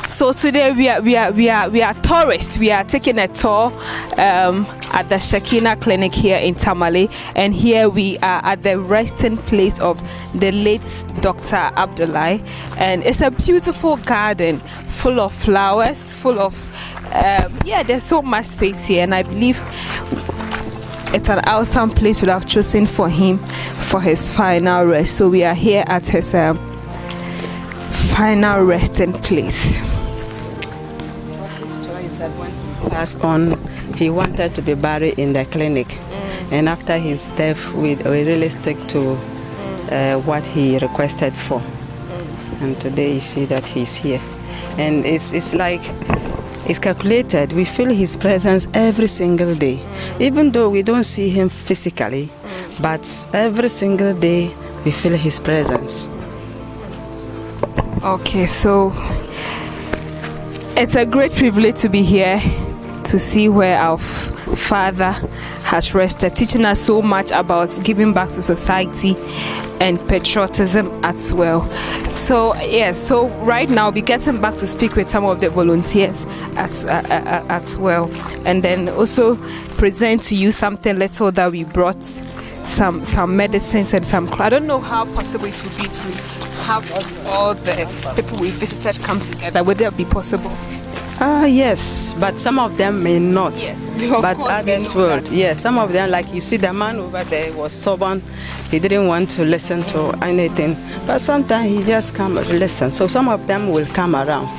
So today we are tourists. We are taking a tour at the Shekinah Clinic here in Tamale, and here we are at the resting place of the late Doctor Abdulai, and it's a beautiful garden full of flowers, full of there's so much space here, and I believe it's an awesome place to have chosen for him for his final rest. So we are here at his final resting place. His choice that when he passed on, he wanted to be buried in the clinic, and after his death, we really stick to what he requested for. And today you see that he's here, and it's like. It's calculated. We feel his presence every single day, even though we don't see him physically, but every single day we feel his presence. Okay, so it's a great privilege to be here to see where our father has rested, teaching us so much about giving back to society and patriotism as well. So so right now we're getting back to speak with some of the volunteers as well, and then also present to you something little that we brought, some medicines and some. I don't know how possible it would be to have all the people we visited come together. Would that be possible? Yes, but some of them may not. Yes, but others will. Yes, some of them, like you see the man over there was stubborn. He didn't want to listen to anything. But sometimes he just come and listen. So some of them will come around.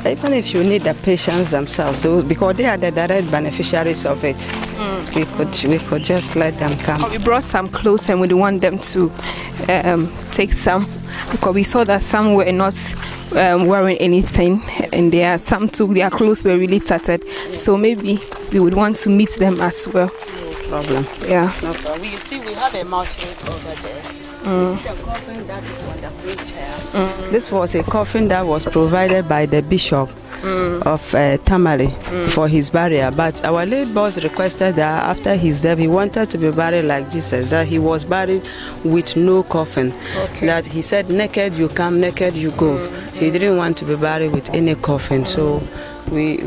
Even if you need the patients themselves, because they are the direct beneficiaries of it. We could just let them come. We brought some clothes and we want them to take some, because we saw that some were not wearing anything, and there are some too, their clothes were really tattered, so maybe we would want to meet them as well. No problem. Yeah. No problem. You see, we have a mortuary over there. You see the coffin that is on the wheelchair. This was a coffin that was provided by the bishop of Tamale for his burial, but our late boss requested that after his death he wanted to be buried like Jesus, that he was buried with no coffin. That he said, naked you come, naked you go. He didn't want to be buried with any coffin, so we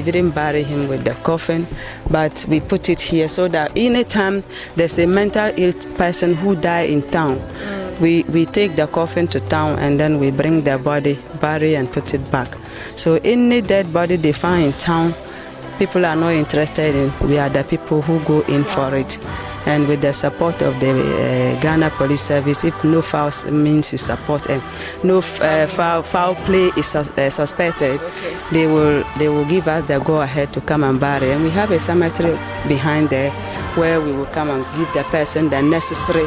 didn't bury him with the coffin, but we put it here so that anytime there's a mental ill person who died in town, we take the coffin to town and then we bring the body, bury and put it back. So any dead body they find in town, people are not interested in. We are the people who go in for it. And with the support of the Ghana Police Service, if no foul means is supported, no foul play is suspected, they will give us the go ahead to come and bury. And we have a cemetery behind there where we will come and give the person the necessary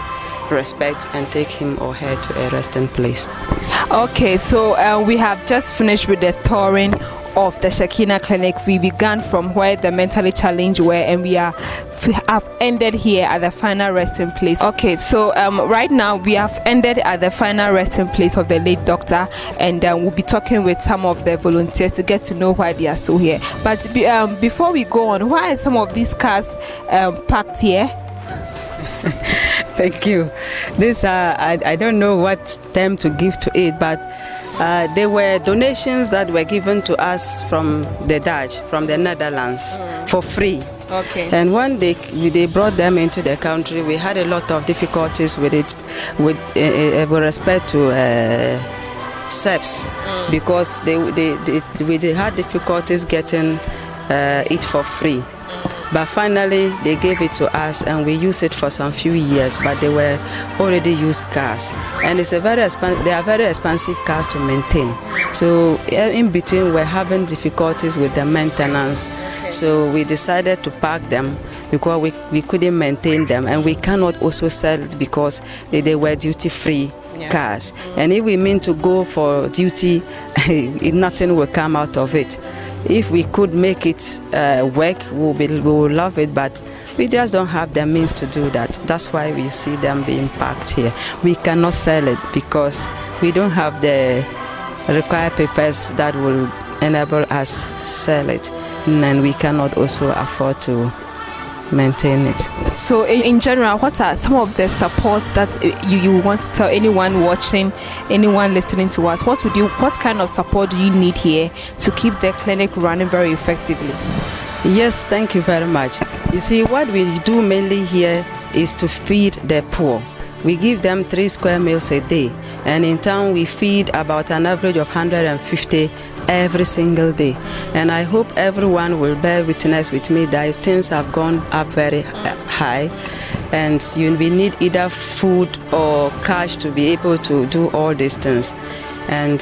respect and take him or her to a resting place. Okay, so we have just finished with the touring of the Shekinah Clinic. We began from where the mentally challenged were, and we have ended here at the final resting place. Okay, so right now we have ended at the final resting place of the late doctor, and we'll be talking with some of the volunteers to get to know why they are still here. But before we go on, why are some of these cars parked here? Thank you. This I don't know what term to give to it, but They were donations that were given to us from the Dutch, from the Netherlands, for free. Okay. And when they brought them into the country, we had a lot of difficulties with it, with respect to SEPs, because they had difficulties getting it for free. But finally, they gave it to us, and we used it for some few years. But they were already used cars, and they are very expensive cars to maintain. So in between, we're having difficulties with the maintenance. So we decided to park them because we couldn't maintain them, and we cannot also sell it because they were duty-free cars. And if we mean to go for duty, nothing will come out of it. If we could make it work, we will love it, but we just don't have the means to do that. That's why we see them being packed here. We cannot sell it because we don't have the required papers that will enable us to sell it, and we cannot also afford to maintain it. So in general, what are some of the supports that you want to tell anyone watching, anyone listening to us? What kind of support do you need here to keep the clinic running very effectively? Yes, thank you very much. You see, what we do mainly here is to feed the poor. We give them 3 square meals a day, and in town we feed about an average of 150 every single day. And I hope everyone will bear witness with me that things have gone up very high, and we need either food or cash to be able to do all these things. And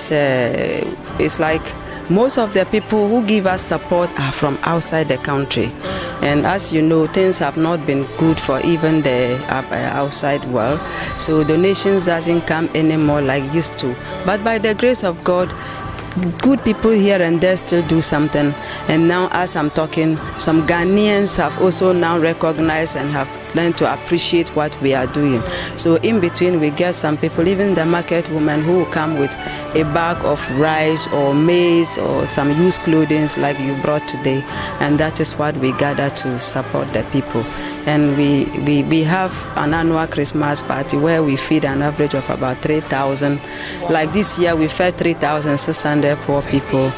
it's like most of the people who give us support are from outside the country. And as you know, things have not been good for even the outside world. So donations doesn't come anymore like used to. But by the grace of God, good people here and there still do something. And now as I'm talking, some Ghanaians have also now recognized and have learned to appreciate what we are doing. So in between, we get some people, even the market women, who will come with a bag of rice or maize or some used clothing like you brought today. And that is what we gather to support the people. And we have an annual Christmas party where we feed an average of about 3,000. Like this year, we fed 3,600 poor people.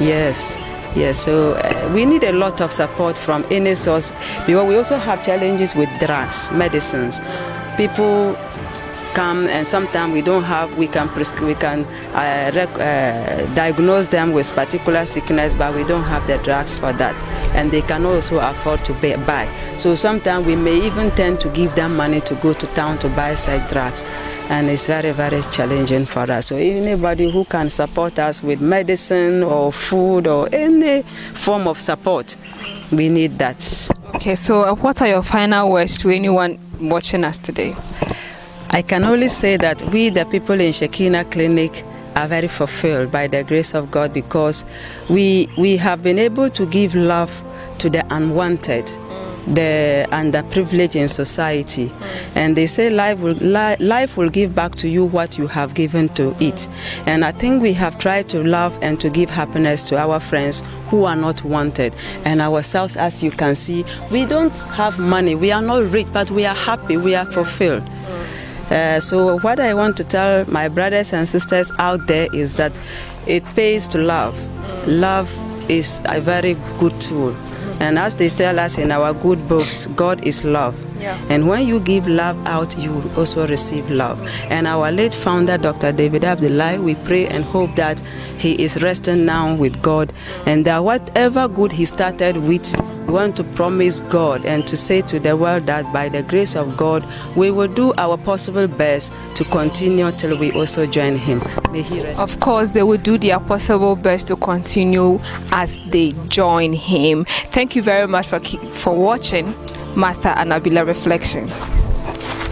Yes. Yes, so we need a lot of support from any source, because we also have challenges with drugs, medicines. People come and sometimes we can diagnose them with particular sickness, but we don't have the drugs for that, and they can also afford to buy. So sometimes we may even tend to give them money to go to town to buy such drugs, and it's very, very challenging for us. So anybody who can support us with medicine or food or any form of support, we need that. Okay, so what are your final words to anyone watching us today? I can only say that we, the people in Shekinah Clinic, are very fulfilled by the grace of God, because we have been able to give love to the unwanted, the underprivileged in society. And they say life will give back to you what you have given to it. And I think we have tried to love and to give happiness to our friends who are not wanted. And ourselves, as you can see, we don't have money, we are not rich, but we are happy, we are fulfilled. So what I want to tell my brothers and sisters out there is that it pays to love. Love is a very good tool. And as they tell us in our good books, God is love. Yeah. And when you give love out, you will also receive love. And our late founder, Dr. David Abdulai, we pray and hope that he is resting now with God, and that whatever good he started with, we want to promise God and to say to the world that by the grace of God, we will do our possible best to continue till we also join him. May he rest. Of course, they will do their possible best to continue as they join him. Thank you very much for watching Martha and Abila Reflections.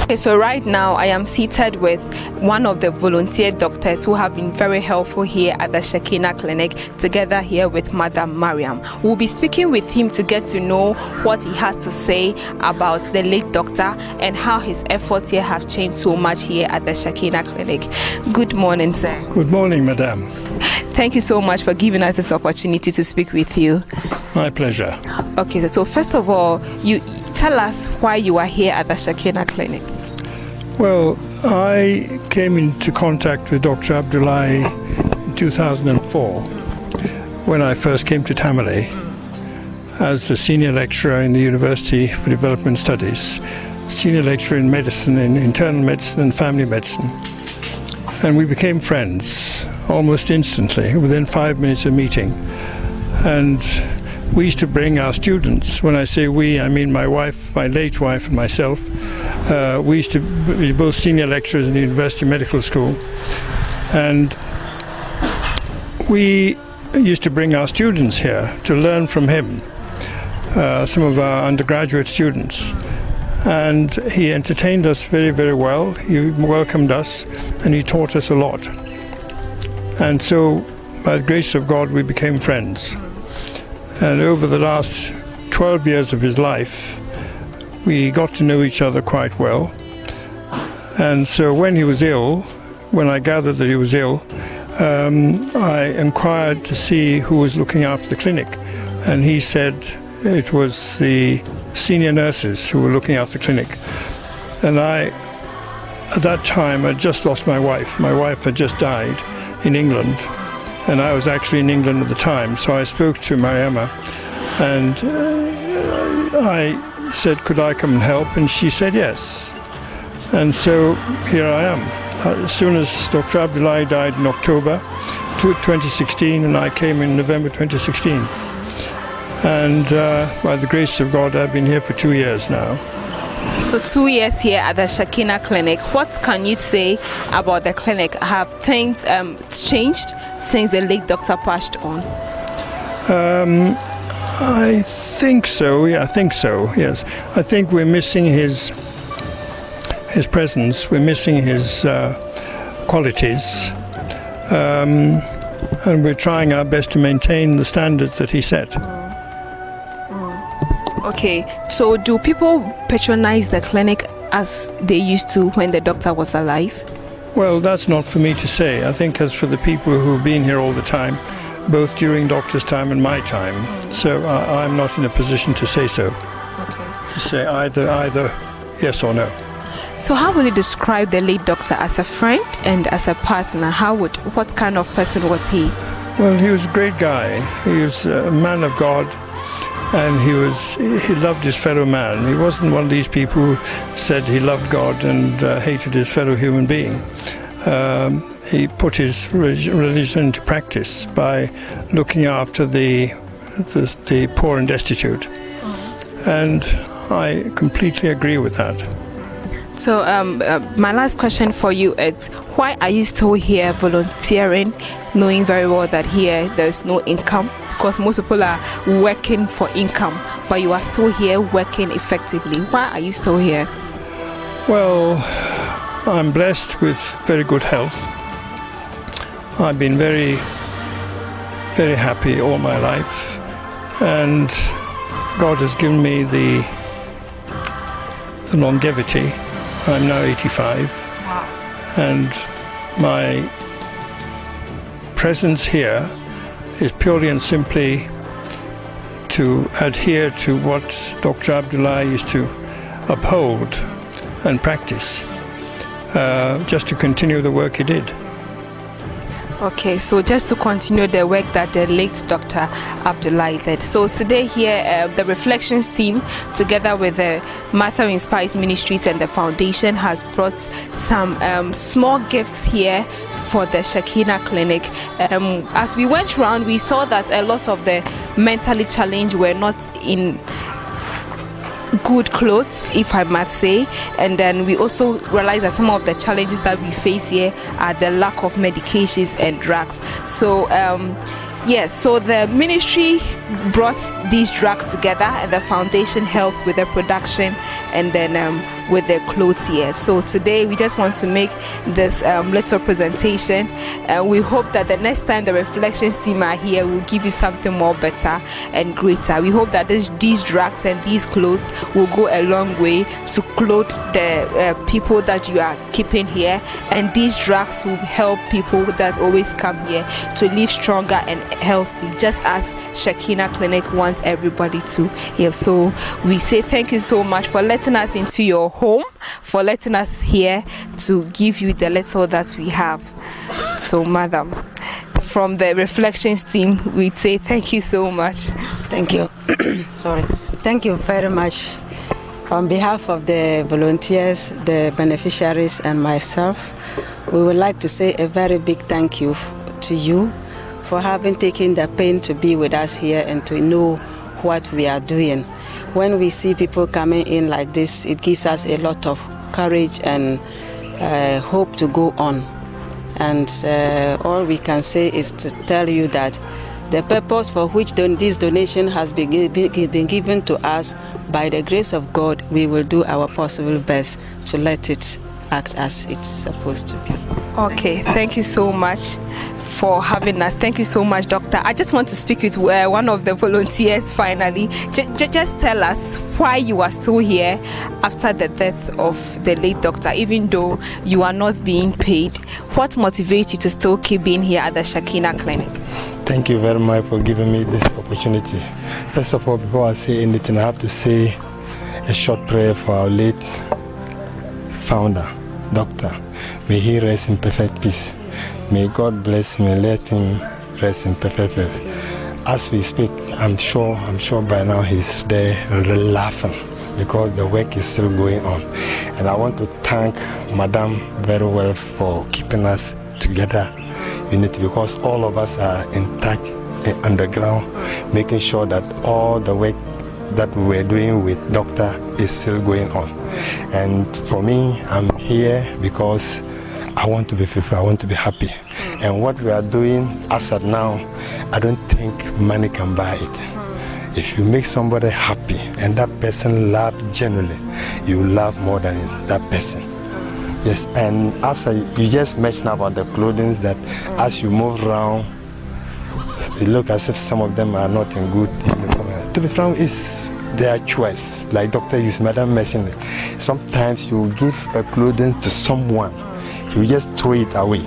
Okay, so right now I am seated with one of the volunteer doctors who have been very helpful here at the Shekinah Clinic, together here with Madam Mariam. We'll be speaking with him to get to know what he has to say about the late doctor and how his efforts here have changed so much here at the Shekinah Clinic. Good morning, sir. Good morning, madam. Thank you so much for giving us this opportunity to speak with you. My pleasure. Okay, so first of all, you tell us why you are here at the Shekinah Clinic. Well, I came into contact with Dr. Abdulai 2004, when I first came to Tamale as a senior lecturer in the University for Development Studies, senior lecturer in medicine, in internal medicine and family medicine. And we became friends almost instantly, within 5 minutes of meeting. And we used to bring our students, when I say we, I mean my wife, my late wife and myself. We used to be both senior lecturers in the University Medical School. And we used to bring our students here to learn from him, some of our undergraduate students. And he entertained us very, very well. He welcomed us and he taught us a lot. And so, by the grace of God, we became friends. And over the last 12 years of his life, we got to know each other quite well. And so when he was ill, when I gathered that he was ill, I inquired to see who was looking after the clinic. And he said it was the senior nurses who were looking after the clinic. And at that time, I'd just lost my wife. My wife had just died in England. And I was actually in England at the time, so I spoke to Mariama and I said, could I come and help? And she said yes. And so here I am. As soon as Dr. Abdulai died in October 2016, and I came in November 2016. And by the grace of God, I've been here for 2 years now. So 2 years here at the Shekinah Clinic. What can you say about the clinic? Have things changed since the late doctor passed on? I think so. Yeah, I think so. Yes, I think we're missing his presence. We're missing his qualities, and we're trying our best to maintain the standards that he set. Okay, so do people patronize the clinic as they used to when the doctor was alive? Well, that's not for me to say. I think as for the people who've been here all the time, both during doctor's time and my time, so I'm not in a position to say so. Okay. To say either yes or no. So how would you describe the late doctor as a friend and as a partner? What kind of person was he? Well, he was a great guy. He was a man of God. And he loved his fellow man. He wasn't one of these people who said he loved God and hated his fellow human being. He put his religion into practice by looking after the poor and destitute. And I completely agree with that. So my last question for you is, why are you still here volunteering, knowing very well that here there's no income? Because most people are working for income, but you are still here working effectively. Why are you still here? Well, I'm blessed with very good health. I've been very, very happy all my life. And God has given me the longevity. I'm now 85. Wow. And my presence here is purely and simply to adhere to what Dr. Abdulai used to uphold and practice, just to continue the work he did. Okay, so just to continue the work that the late Dr. Abdulai did. So today here, the Reflections team, together with the Martha Inspires Ministries and the Foundation, has brought some small gifts here for the Shekinah Clinic. As we went around, we saw that a lot of the mentally challenged were not in good clothes, if I might say, and then we also realized that some of the challenges that we face here are the lack of medications and drugs. So yes, so the ministry brought these drugs together and the foundation helped with the production and then with the clothes here. So today we just want to make this little presentation, and we hope that the next time the Reflections team are here, we'll give you something more better and greater. We hope that these drugs and these clothes will go a long way to clothe the people that you are keeping here, and these drugs will help people that always come here to live stronger and healthy, just as Shekinah Clinic wants everybody to. Yeah, so we say thank you so much for letting us into your home, for letting us here to give you the little that we have. So, madam, from the Reflections team, we'd say thank you so much. Thank you. Sorry. Thank you very much. On behalf of the volunteers, the beneficiaries, and myself, we would like to say a very big thank you to you for having taken the pain to be with us here and to know what we are doing. When we see people coming in like this, it gives us a lot of courage and hope to go on. And all we can say is to tell you that the purpose for which this donation has been given to us, by the grace of God, we will do our possible best to let it act as it's supposed to be. Okay, thank you so much for having us. Thank you so much, Doctor. I just want to speak with one of the volunteers finally. Just tell us why you are still here after the death of the late doctor, even though you are not being paid. What motivates you to still keep being here at the Shekinah Clinic? Thank you very much for giving me this opportunity. First of all, before I say anything, I have to say a short prayer for our late founder, Doctor. May he rest in perfect peace. May God bless him and let him rest in perfect peace. As we speak, I'm sure by now he's there laughing because the work is still going on. And I want to thank Madam very well for keeping us together unity, because all of us are in touch underground, making sure that all the work that we were doing with Doctor is still going on. And for me, I'm here because I want to be fulfilled, I want to be happy. And what we are doing as of now, I don't think money can buy it. If you make somebody happy and that person loves genuinely, you love more than that person. Yes, and as you just mentioned about the clothing, that as you move around, it looks as if some of them are not in good uniform. To be frank, it's their choice. Like Dr. Madam mentioned, sometimes you give a clothing to someone, you just throw it away.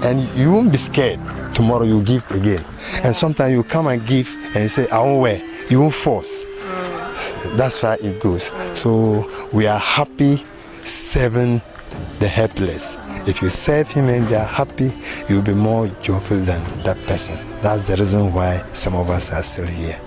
And you won't be scared. Tomorrow you give again. And sometimes you come and give and you say, I won't wear. You won't force. That's why it goes. So we are happy serving the helpless. If you serve him and they are happy, you'll be more joyful than that person. That's the reason why some of us are still here.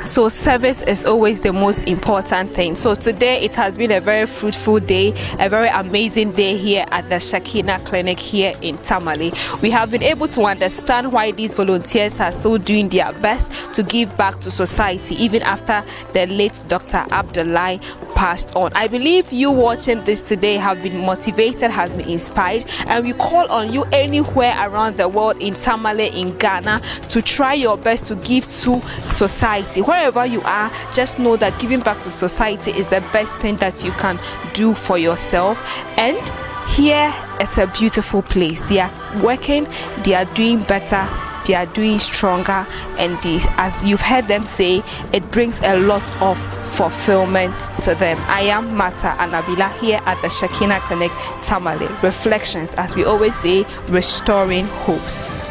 So service is always the most important thing. So today it has been a very fruitful day, a very amazing day here at the Shekinah Clinic here in Tamale. We have been able to understand why these volunteers are still doing their best to give back to society even after the late Dr. Abdulai passed on. I believe you watching this today have been motivated, has been inspired, and we call on you anywhere around the world, in Tamale, in Ghana, to try your best to give to society. Wherever you are, just know that giving back to society is the best thing that you can do for yourself. And here, it's a beautiful place. They are working, they are doing better, they are doing stronger, and this, as you've heard them say, it brings a lot of fulfillment to them. I am Mata Anabila here at the Shekinah Clinic, Tamale. Reflections, as we always say, restoring hopes.